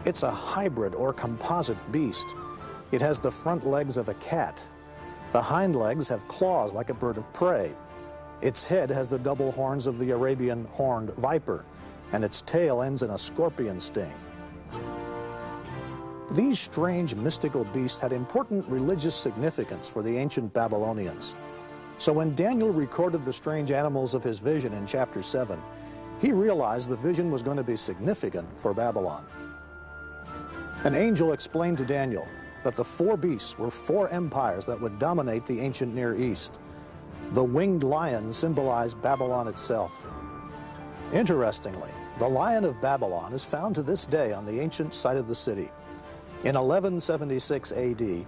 It's a hybrid or composite beast. It has the front legs of a cat. The hind legs have claws like a bird of prey. Its head has the double horns of the Arabian horned viper, and its tail ends in a scorpion sting. These strange mystical beasts had important religious significance for the ancient Babylonians. So when Daniel recorded the strange animals of his vision in chapter 7, he realized the vision was going to be significant for Babylon. An angel explained to Daniel that the 4 beasts were 4 empires that would dominate the ancient Near East. The winged lion symbolized Babylon itself. Interestingly, the Lion of Babylon is found to this day on the ancient site of the city. In 1176 AD,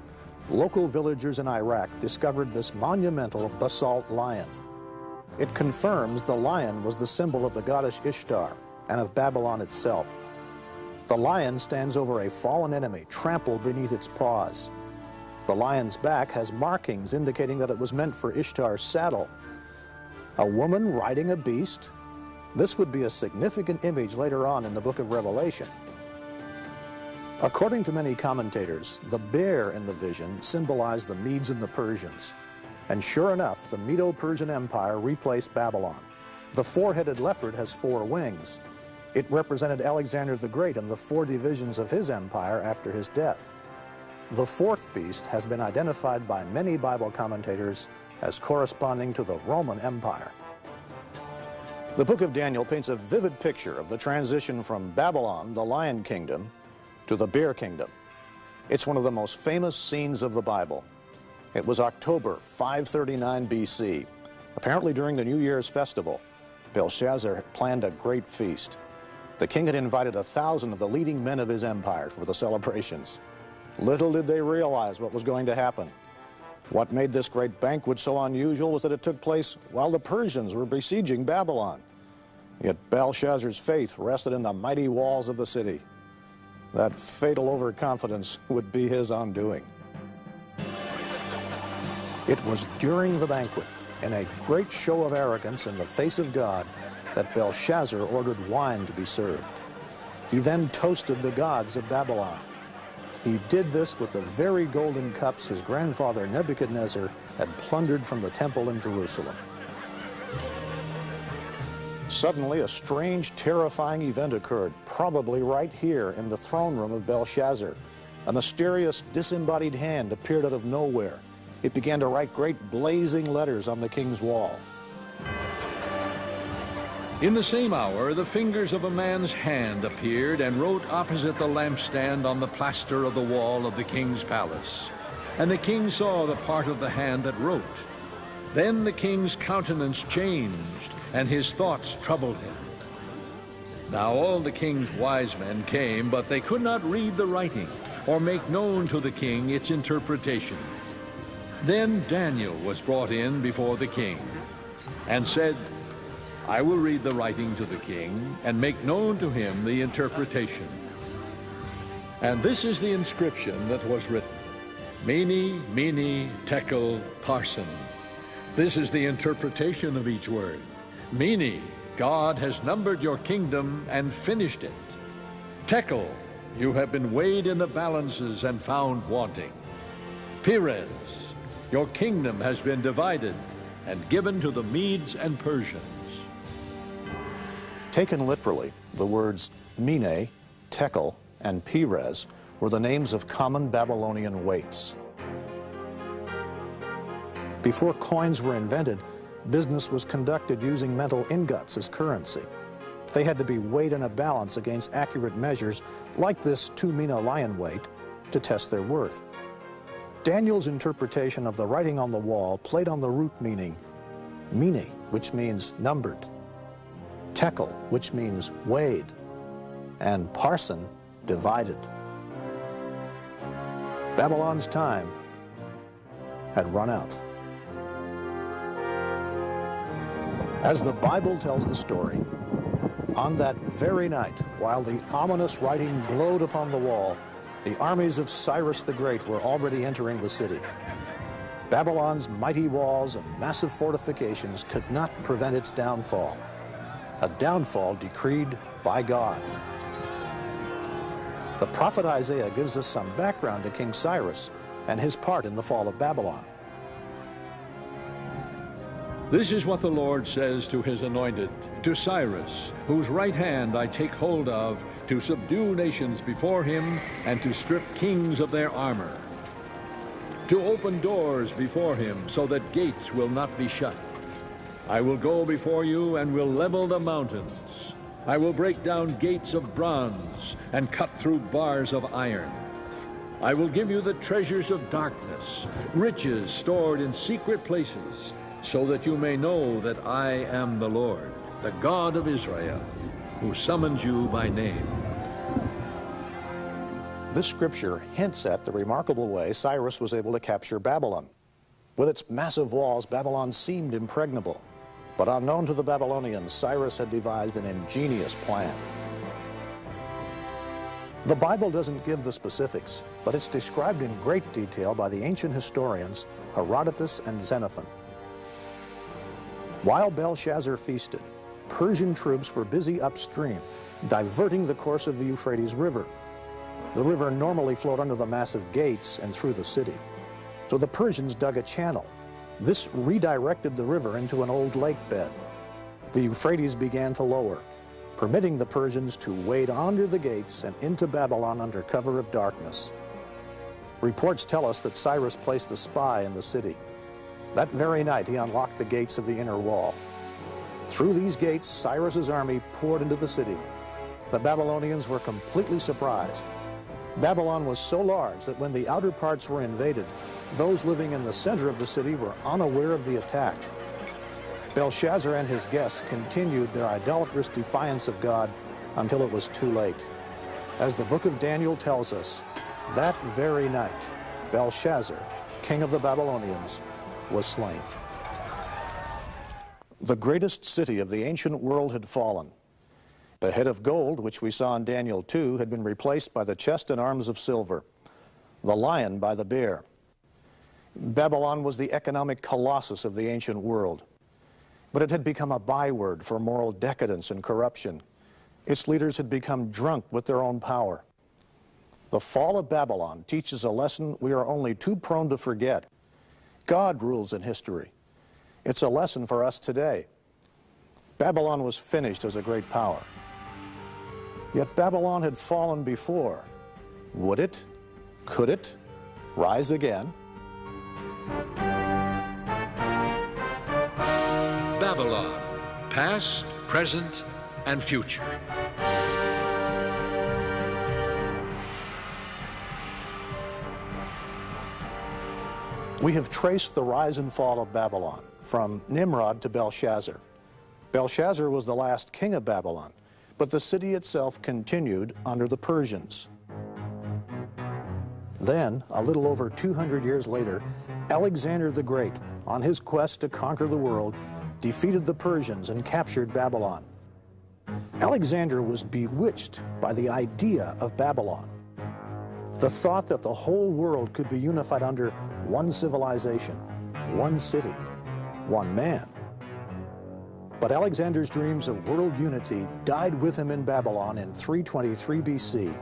local villagers in Iraq discovered this monumental basalt lion. It confirms the lion was the symbol of the goddess Ishtar and of Babylon itself. The lion stands over a fallen enemy trampled beneath its paws. The lion's back has markings indicating that it was meant for Ishtar's saddle. A woman riding a beast? This would be a significant image later on in the book of Revelation. According to many commentators, the bear in the vision symbolized the Medes and the Persians. And sure enough, the Medo-Persian Empire replaced Babylon. The 4-headed leopard has 4 wings. It represented Alexander the Great and the 4 divisions of his empire after his death. The 4th beast has been identified by many Bible commentators as corresponding to the Roman Empire. The book of Daniel paints a vivid picture of the transition from Babylon, the Lion Kingdom, to the Bear Kingdom. It's one of the most famous scenes of the Bible. It was October 539 BC. Apparently during the New Year's festival, Belshazzar had planned a great feast. The king had invited 1,000 of the leading men of his empire for the celebrations. Little did they realize what was going to happen. What made this great banquet so unusual was that it took place while the Persians were besieging Babylon. Yet Belshazzar's faith rested in the mighty walls of the city. That fatal overconfidence would be his undoing. It was during the banquet, in a great show of arrogance in the face of God, that Belshazzar ordered wine to be served. He then toasted the gods of Babylon. He did this with the very golden cups his grandfather Nebuchadnezzar had plundered from the temple in Jerusalem. Suddenly, a strange, terrifying event occurred, probably right here in the throne room of Belshazzar. A mysterious, disembodied hand appeared out of nowhere. It began to write great blazing letters on the king's wall. In the same hour, the fingers of a man's hand appeared and wrote opposite the lampstand on the plaster of the wall of the king's palace. And the king saw the part of the hand that wrote. Then the king's countenance changed, and his thoughts troubled him. Now all the king's wise men came, but they could not read the writing, or make known to the king its interpretation. Then Daniel was brought in before the king, and said, I will read the writing to the king, and make known to him the interpretation. And this is the inscription that was written, Mene, Mene, Tekel, Parsin. This is the interpretation of each word. Mene, God has numbered your kingdom and finished it. Tekel, you have been weighed in the balances and found wanting. Peres, your kingdom has been divided and given to the Medes and Persians. Taken literally, the words Mene, Tekel, and Peres were the names of common Babylonian weights. Before coins were invented, business was conducted using metal ingots as currency. They had to be weighed in a balance against accurate measures, like this 2 mina lion weight, to test their worth. Daniel's interpretation of the writing on the wall played on the root meaning, Mene, which means numbered, Tekel, which means weighed, and Parsin, divided. Babylon's time had run out. As the Bible tells the story, on that very night, while the ominous writing glowed upon the wall, the armies of Cyrus the Great were already entering the city. Babylon's mighty walls and massive fortifications could not prevent its downfall, a downfall decreed by God. The prophet Isaiah gives us some background to King Cyrus and his part in the fall of Babylon. This is what the Lord says to his anointed, to Cyrus, whose right hand I take hold of, to subdue nations before him, and to strip kings of their armor, to open doors before him, so that gates will not be shut. I will go before you and will level the mountains. I will break down gates of bronze and cut through bars of iron. I will give you the treasures of darkness, riches stored in secret places, so that you may know that I am the Lord, the God of Israel, who summons you by name. This scripture hints at the remarkable way Cyrus was able to capture Babylon. With its massive walls, Babylon seemed impregnable. But unknown to the Babylonians, Cyrus had devised an ingenious plan. The Bible doesn't give the specifics, but it's described in great detail by the ancient historians Herodotus and Xenophon. While Belshazzar feasted, Persian troops were busy upstream, diverting the course of the Euphrates River. The river normally flowed under the massive gates and through the city. So the Persians dug a channel. This redirected the river into an old lake bed. The Euphrates began to lower, permitting the Persians to wade under the gates and into Babylon under cover of darkness. Reports tell us that Cyrus placed a spy in the city. That very night, he unlocked the gates of the inner wall. Through these gates, Cyrus's army poured into the city. The Babylonians were completely surprised. Babylon was so large that when the outer parts were invaded, those living in the center of the city were unaware of the attack. Belshazzar and his guests continued their idolatrous defiance of God until it was too late. As the book of Daniel tells us, that very night, Belshazzar, king of the Babylonians, was slain. The greatest city of the ancient world had fallen. The head of gold, which we saw in Daniel 2, had been replaced by the chest and arms of silver, the lion by the bear. Babylon was the economic colossus of the ancient world, but it had become a byword for moral decadence and corruption. Its leaders had become drunk with their own power. The fall of Babylon teaches a lesson we are only too prone to forget. God rules in history. It's a lesson for us today. Babylon was finished as a great power. Yet Babylon had fallen before. Would it, could it, rise again? Babylon, past, present and future. We have traced the rise and fall of Babylon, from Nimrod to Belshazzar. Belshazzar was the last king of Babylon, but the city itself continued under the Persians. Then, a little over 200 years later, Alexander the Great, on his quest to conquer the world, defeated the Persians and captured Babylon. Alexander was bewitched by the idea of Babylon, the thought that the whole world could be unified under one civilization, one city, one man. But Alexander's dreams of world unity died with him in Babylon in 323 BC,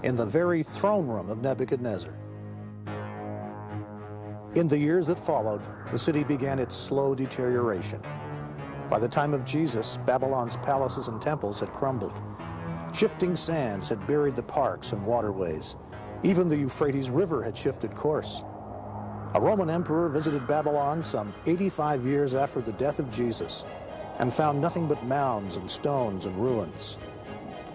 in the very throne room of Nebuchadnezzar. In the years that followed, the city began its slow deterioration. By the time of Jesus, Babylon's palaces and temples had crumbled. Shifting sands had buried the parks and waterways. Even the Euphrates River had shifted course. A Roman emperor visited Babylon some 85 years after the death of Jesus and found nothing but mounds and stones and ruins.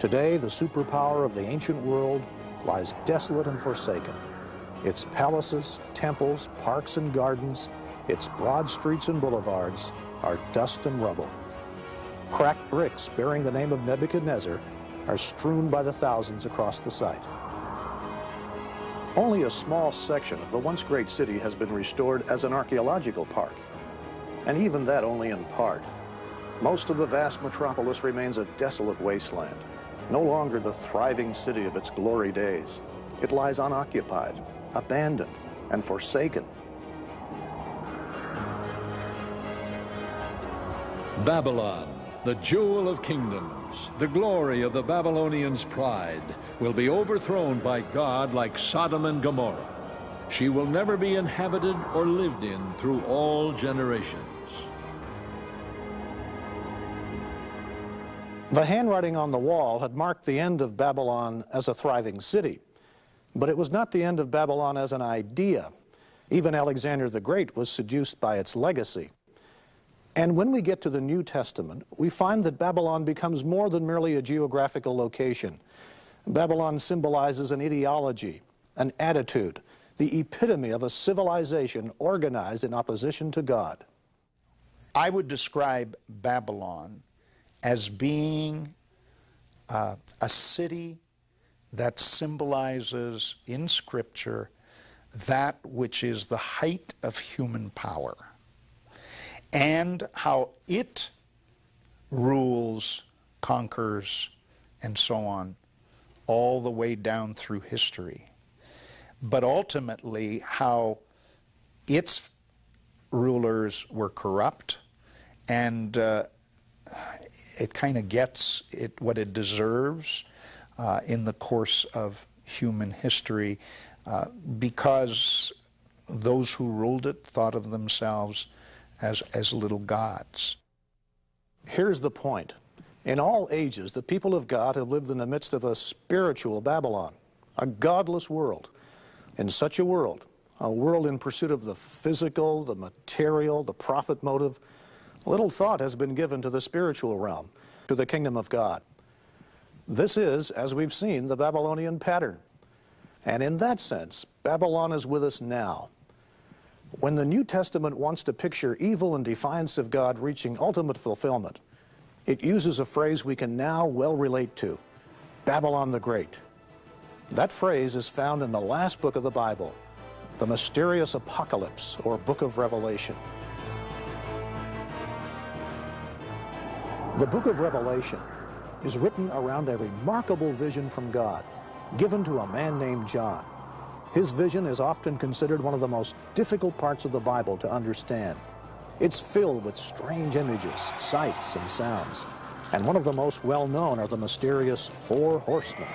Today, the superpower of the ancient world lies desolate and forsaken. Its palaces, temples, parks and gardens, its broad streets and boulevards are dust and rubble. Cracked bricks bearing the name of Nebuchadnezzar are strewn by the thousands across the site. Only a small section of the once great city has been restored as an archaeological park, and even that only in part. Most of the vast metropolis remains a desolate wasteland, no longer the thriving city of its glory days. It lies unoccupied, abandoned, and forsaken. Babylon, the jewel of kingdoms, the glory of the Babylonians' pride, will be overthrown by God like Sodom and Gomorrah. She will never be inhabited or lived in through all generations. The handwriting on the wall had marked the end of Babylon as a thriving city, but it was not the end of Babylon as an idea. Even Alexander the Great was seduced by its legacy. And when we get to the New Testament, we find that Babylon becomes more than merely a geographical location. Babylon symbolizes an ideology, an attitude, the epitome of a civilization organized in opposition to God. I would describe Babylon as being a city that symbolizes in Scripture that which is the height of human power, and how it rules, conquers, and so on, all the way down through history. But ultimately, how its rulers were corrupt, and it kind of gets what it deserves in the course of human history because those who ruled it thought of themselves as little gods. Here's the point. In all ages, the people of God have lived in the midst of a spiritual Babylon, a godless world. In such a world in pursuit of the physical, the material, the profit motive, little thought has been given to the spiritual realm, to the kingdom of God. This is, as we've seen, the Babylonian pattern. And in that sense, Babylon is with us now. When the New Testament wants to picture evil and defiance of God reaching ultimate fulfillment, it uses a phrase we can now well relate to, Babylon the Great. That phrase is found in the last book of the Bible, the mysterious Apocalypse, or Book of Revelation. The Book of Revelation is written around a remarkable vision from God, given to a man named John. His vision is often considered one of the most difficult parts of the Bible to understand. It's filled with strange images, sights, and sounds. And one of the most well-known are the mysterious 4 horsemen.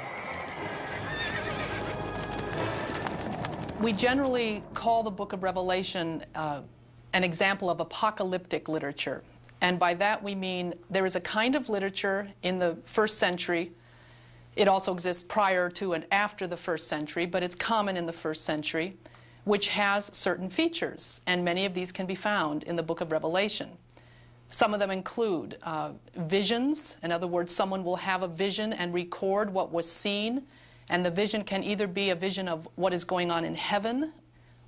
We generally call the Book of Revelation an example of apocalyptic literature. And by that we mean there is a kind of literature in the first century. It also exists prior to and after the first century, but it's common in the first century, which has certain features, and many of these can be found in the Book of Revelation. Some of them include visions. In other words, someone will have a vision and record what was seen, and the vision can either be a vision of what is going on in heaven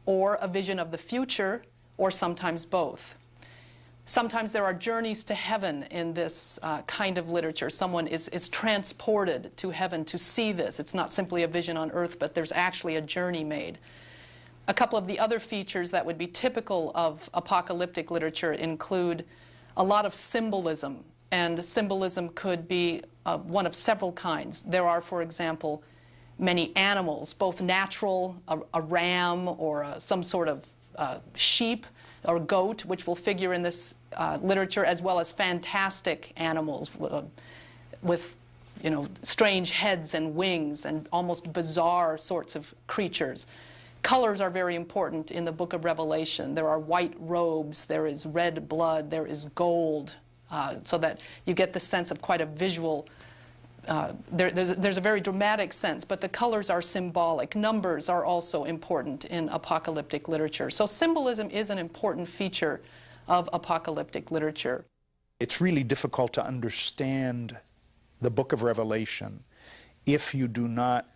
or a vision of the future, or sometimes both. Sometimes there are journeys to heaven in this kind of literature. Someone is transported to heaven to see this. It's not simply a vision on earth, but there's actually a journey made. A couple of the other features that would be typical of apocalyptic literature include a lot of symbolism, and symbolism could be one of several kinds. There are, for example, many animals, both natural, a ram or some sort of sheep or goat, which will figure in this literature, as well as fantastic animals with strange heads and wings and almost bizarre sorts of creatures. Colors are very important in the book of Revelation. There are white robes, there is red blood, there is gold, so that you get the sense of quite a visual, there's a very dramatic sense, but the colors are symbolic. Numbers are also important in apocalyptic literature. So symbolism is an important feature of apocalyptic literature. It's really difficult to understand the book of Revelation if you do not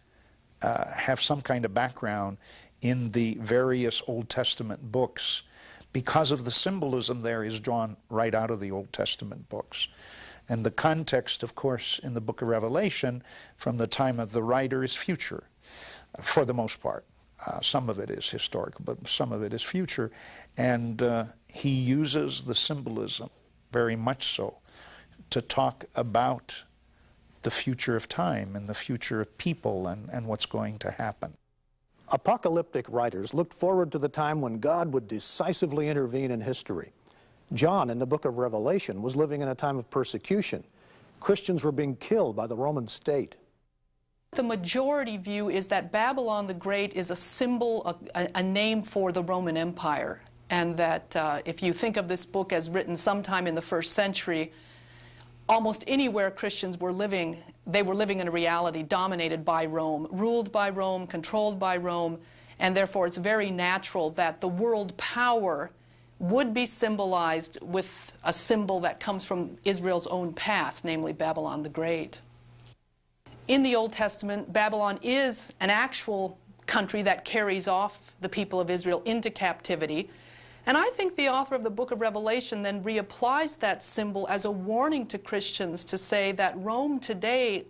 have some kind of background in the various Old Testament books, because of the symbolism there is drawn right out of the Old Testament books. And the context, of course, in the book of Revelation from the time of the writer is future, for the most part. Some of it is historical, but some of it is future. And he uses the symbolism, very much so, to talk about the future of time and the future of people and what's going to happen. Apocalyptic writers looked forward to the time when God would decisively intervene in history. John, in the book of Revelation, was living in a time of persecution. Christians were being killed by the Roman state. The majority view is that Babylon the Great is a symbol, a name for the Roman Empire, and that if you think of this book as written sometime in the 1st century, almost anywhere Christians were living, they were living in a reality dominated by Rome, ruled by Rome, controlled by Rome, and therefore it's very natural that the world power would be symbolized with a symbol that comes from Israel's own past, namely Babylon the Great. In the Old Testament, Babylon is an actual country that carries off the people of Israel into captivity. And I think the author of the book of Revelation then reapplies that symbol as a warning to Christians to say that Rome today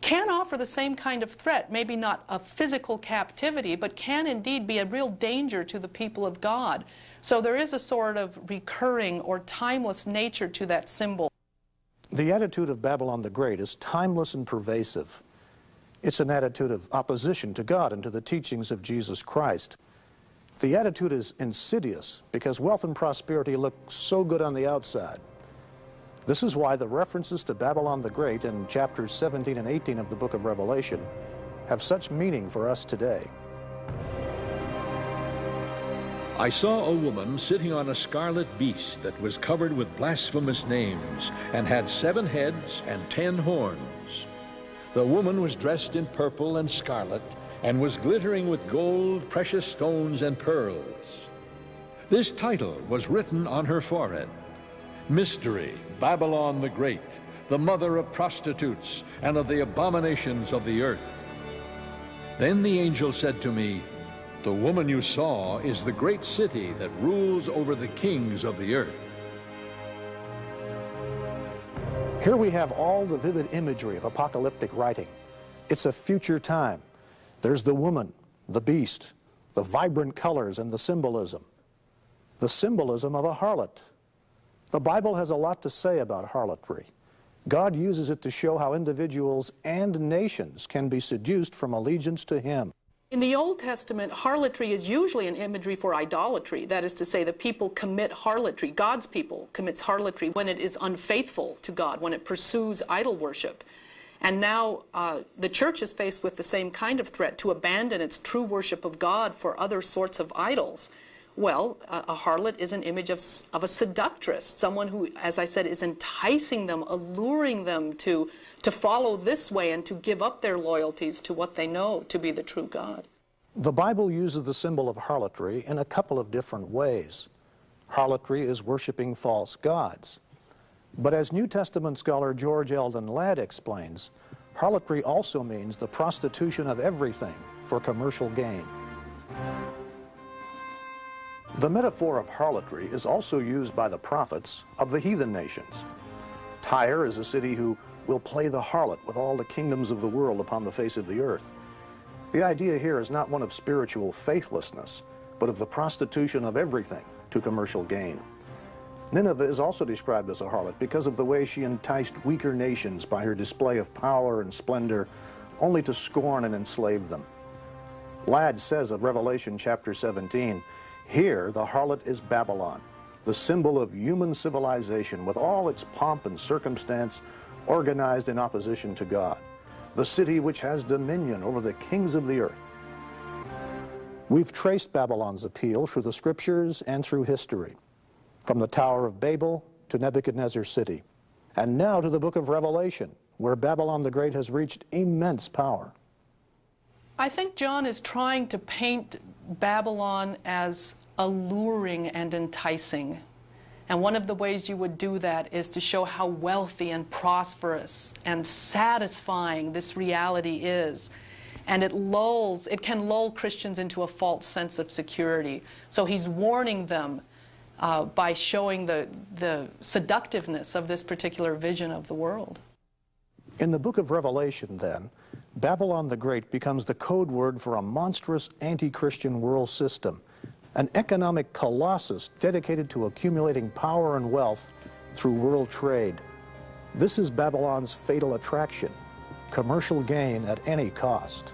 can offer the same kind of threat, maybe not a physical captivity, but can indeed be a real danger to the people of God. So there is a sort of recurring or timeless nature to that symbol. The attitude of Babylon the Great is timeless and pervasive. It's an attitude of opposition to God and to the teachings of Jesus Christ. The attitude is insidious because wealth and prosperity look so good on the outside. This is why the references to Babylon the Great in chapters 17 and 18 of the book of Revelation have such meaning for us today. I saw a woman sitting on a scarlet beast that was covered with blasphemous names and had 7 heads and 10 horns. The woman was dressed in purple and scarlet and was glittering with gold, precious stones, and pearls. This title was written on her forehead: Mystery, Babylon the Great, the mother of prostitutes and of the abominations of the earth. Then the angel said to me, the woman you saw is the great city that rules over the kings of the earth. Here we have all the vivid imagery of apocalyptic writing. It's a future time. There's the woman, the beast, the vibrant colors and the symbolism of a harlot. The Bible has a lot to say about harlotry. God uses it to show how individuals and nations can be seduced from allegiance to Him. In the Old Testament, harlotry is usually an imagery for idolatry. That is to say, the people commit harlotry. God's people commits harlotry when it is unfaithful to God, when it pursues idol worship. And now the church is faced with the same kind of threat, to abandon its true worship of God for other sorts of idols. Well, a harlot is an image of a seductress, someone who, as I said, is enticing them, alluring them to follow this way and to give up their loyalties to what they know to be the true God. The Bible uses the symbol of harlotry in a couple of different ways. Harlotry is worshiping false gods. But as New Testament scholar George Eldon Ladd explains, harlotry also means the prostitution of everything for commercial gain. The metaphor of harlotry is also used by the prophets of the heathen nations. Tyre is a city who will play the harlot with all the kingdoms of the world upon the face of the earth. The idea here is not one of spiritual faithlessness, but of the prostitution of everything to commercial gain. Nineveh is also described as a harlot because of the way she enticed weaker nations by her display of power and splendor, only to scorn and enslave them. Ladd says of Revelation chapter 17, "Here the harlot is Babylon, the symbol of human civilization with all its pomp and circumstance organized in opposition to God, the city which has dominion over the kings of the earth." We've traced Babylon's appeal through the scriptures and through history, from the Tower of Babel to Nebuchadnezzar's city, and now to the book of Revelation, where Babylon the Great has reached immense power. I think John is trying to paint Babylon as alluring and enticing. And one of the ways you would do that is to show how wealthy and prosperous and satisfying this reality is. And it can lull Christians into a false sense of security. So he's warning them by showing the seductiveness of this particular vision of the world. In the book of Revelation, then, Babylon the Great becomes the code word for a monstrous anti-Christian world system, an economic colossus dedicated to accumulating power and wealth through world trade. This is Babylon's fatal attraction, commercial gain at any cost.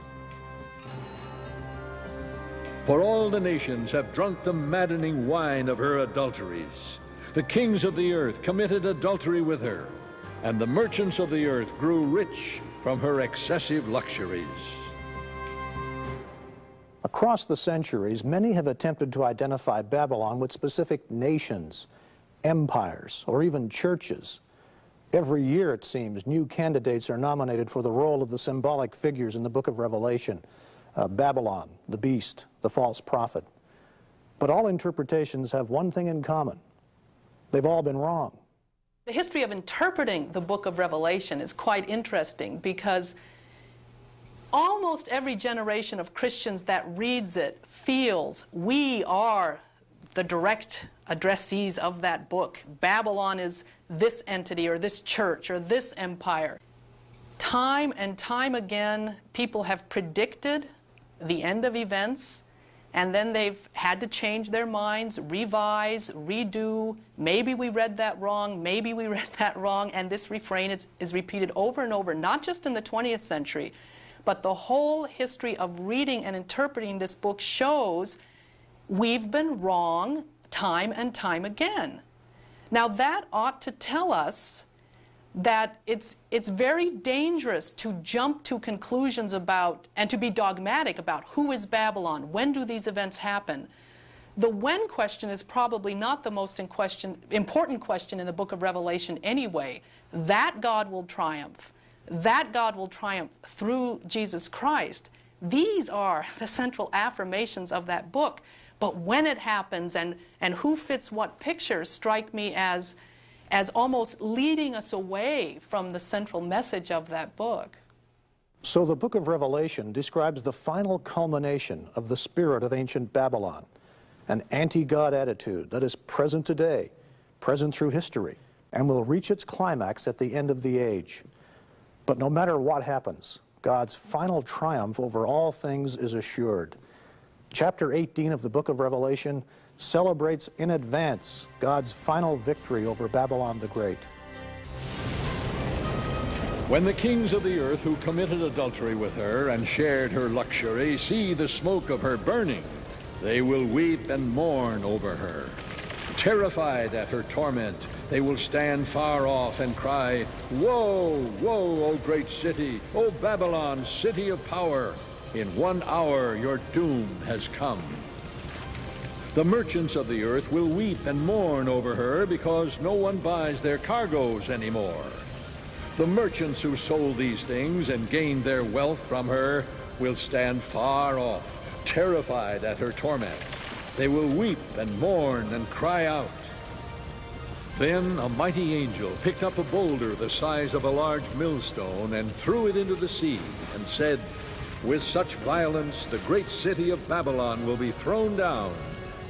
For all the nations have drunk the maddening wine of her adulteries. The kings of the earth committed adultery with her, and the merchants of the earth grew rich from her excessive luxuries. Across the centuries, many have attempted to identify Babylon with specific nations, empires, or even churches. Every year, it seems, new candidates are nominated for the role of the symbolic figures in the book of Revelation. Babylon, the beast, the false prophet. But all interpretations have one thing in common. They've all been wrong. The history of interpreting the book of Revelation is quite interesting because almost every generation of Christians that reads it feels we are the direct addressees of that book. Babylon is this entity or this church or this empire. Time and time again, people have predicted the end of events, and then they've had to change their minds, revise, redo. Maybe we read that wrong, maybe we read that wrong, and this refrain is repeated over and over, not just in the 20th century, but the whole history of reading and interpreting this book shows we've been wrong time and time again. Now that ought to tell us that it's very dangerous to jump to conclusions about and to be dogmatic about who is Babylon, when do these events happen. The when question is probably not the most important question in the book of Revelation anyway. That God will triumph. That God will triumph through Jesus Christ. These are the central affirmations of that book. But when it happens and who fits what picture strike me as almost leading us away from the central message of that book. So the book of Revelation describes the final culmination of the spirit of ancient Babylon, an anti-God attitude that is present today, present through history, and will reach its climax at the end of the age. But no matter what happens, God's final triumph over all things is assured. Chapter 18 of the book of Revelation celebrates in advance God's final victory over Babylon the Great. When the kings of the earth who committed adultery with her and shared her luxury see the smoke of her burning, they will weep and mourn over her. Terrified at her torment, they will stand far off and cry, "Woe, woe, O great city, O Babylon, city of power! In 1 hour your doom has come." The merchants of the earth will weep and mourn over her because no one buys their cargoes anymore. The merchants who sold these things and gained their wealth from her will stand far off, terrified at her torment. They will weep and mourn and cry out. Then a mighty angel picked up a boulder the size of a large millstone and threw it into the sea and said, "With such violence the great city of Babylon will be thrown down,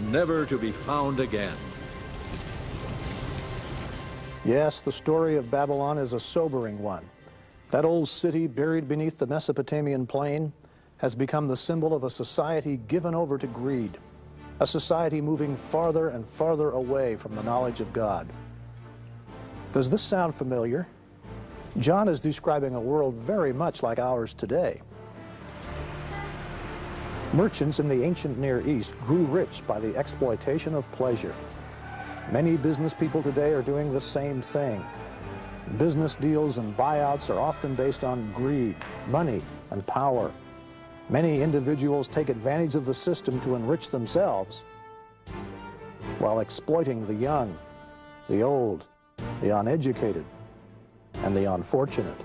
never to be found again." Yes, the story of Babylon is a sobering one. That old city buried beneath the Mesopotamian plain has become the symbol of a society given over to greed, a society moving farther and farther away from the knowledge of God. Does this sound familiar? John is describing a world very much like ours today. Merchants in the ancient Near East grew rich by the exploitation of pleasure. Many business people today are doing the same thing. Business deals and buyouts are often based on greed, money, and power. Many individuals take advantage of the system to enrich themselves while exploiting the young, the old, the uneducated, and the unfortunate.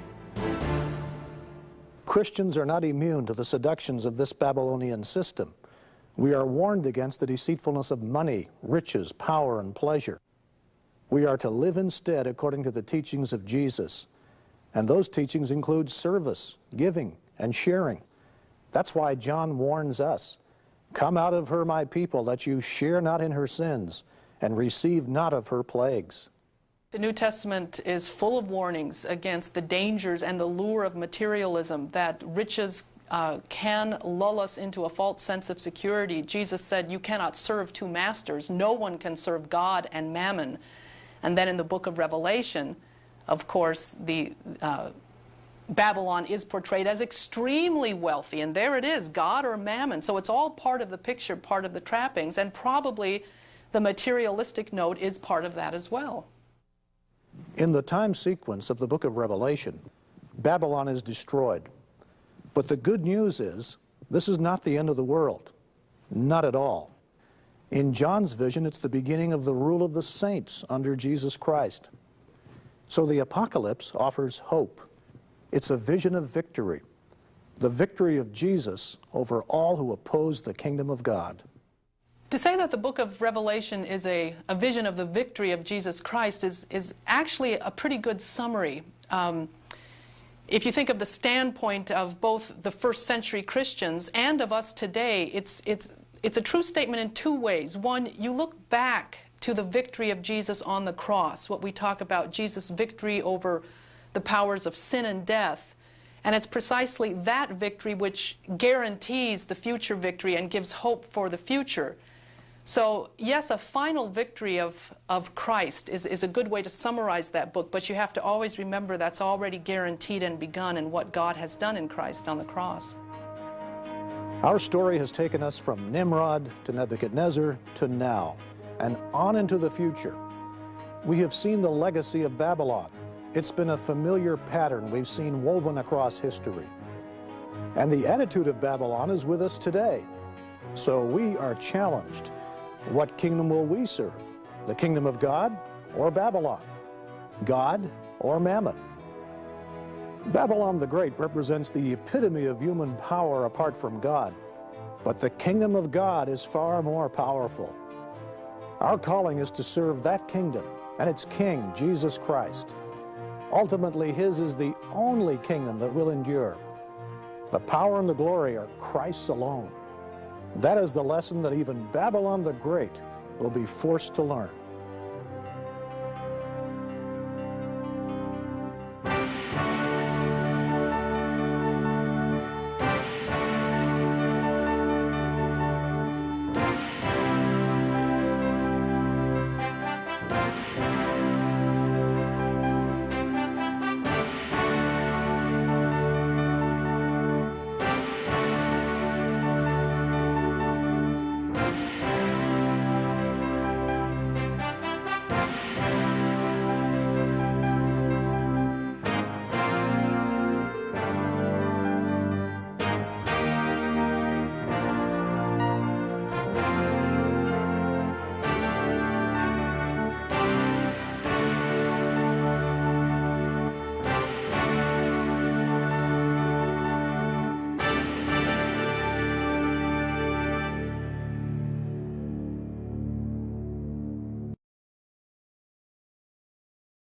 Christians are not immune to the seductions of this Babylonian system. We are warned against the deceitfulness of money, riches, power, and pleasure. We are to live instead according to the teachings of Jesus, and those teachings include service, giving, and sharing. That's why John warns us, "Come out of her, my people, that you share not in her sins, and receive not of her plagues." The New Testament is full of warnings against the dangers and the lure of materialism, that riches can lull us into a false sense of security. Jesus said, "You cannot serve two masters. No one can serve God and mammon." And then in the book of Revelation, of course, the Babylon is portrayed as extremely wealthy, and there it is, God or mammon. So it's all part of the picture, part of the trappings, and probably the materialistic note is part of that as well. In the time sequence of the book of Revelation, Babylon is destroyed. But the good news is, this is not the end of the world. Not at all. In John's vision, it's the beginning of the rule of the saints under Jesus Christ. So the apocalypse offers hope. It's a vision of victory, the victory of Jesus over all who oppose the kingdom of God. To say that the book of Revelation is a vision of the victory of Jesus Christ is actually a pretty good summary. If you think of the standpoint of both the first century Christians and of us today, it's a true statement in two ways. One, you look back to the victory of Jesus on the cross, what we talk about, Jesus' victory over the powers of sin and death. And it's precisely that victory which guarantees the future victory and gives hope for the future. So yes, a final victory of Christ is a good way to summarize that book, but you have to always remember that's already guaranteed and begun in what God has done in Christ on the cross. Our story has taken us from Nimrod to Nebuchadnezzar to now, and on into the future. We have seen the legacy of Babylon. It's been a familiar pattern we've seen woven across history. And the attitude of Babylon is with us today. So we are challenged. What kingdom will we serve? The kingdom of God or Babylon? God or Mammon? Babylon the Great represents the epitome of human power apart from God. But the kingdom of God is far more powerful. Our calling is to serve that kingdom and its king, Jesus Christ. Ultimately, his is the only kingdom that will endure. The power and the glory are Christ's alone. That is the lesson that even Babylon the Great will be forced to learn.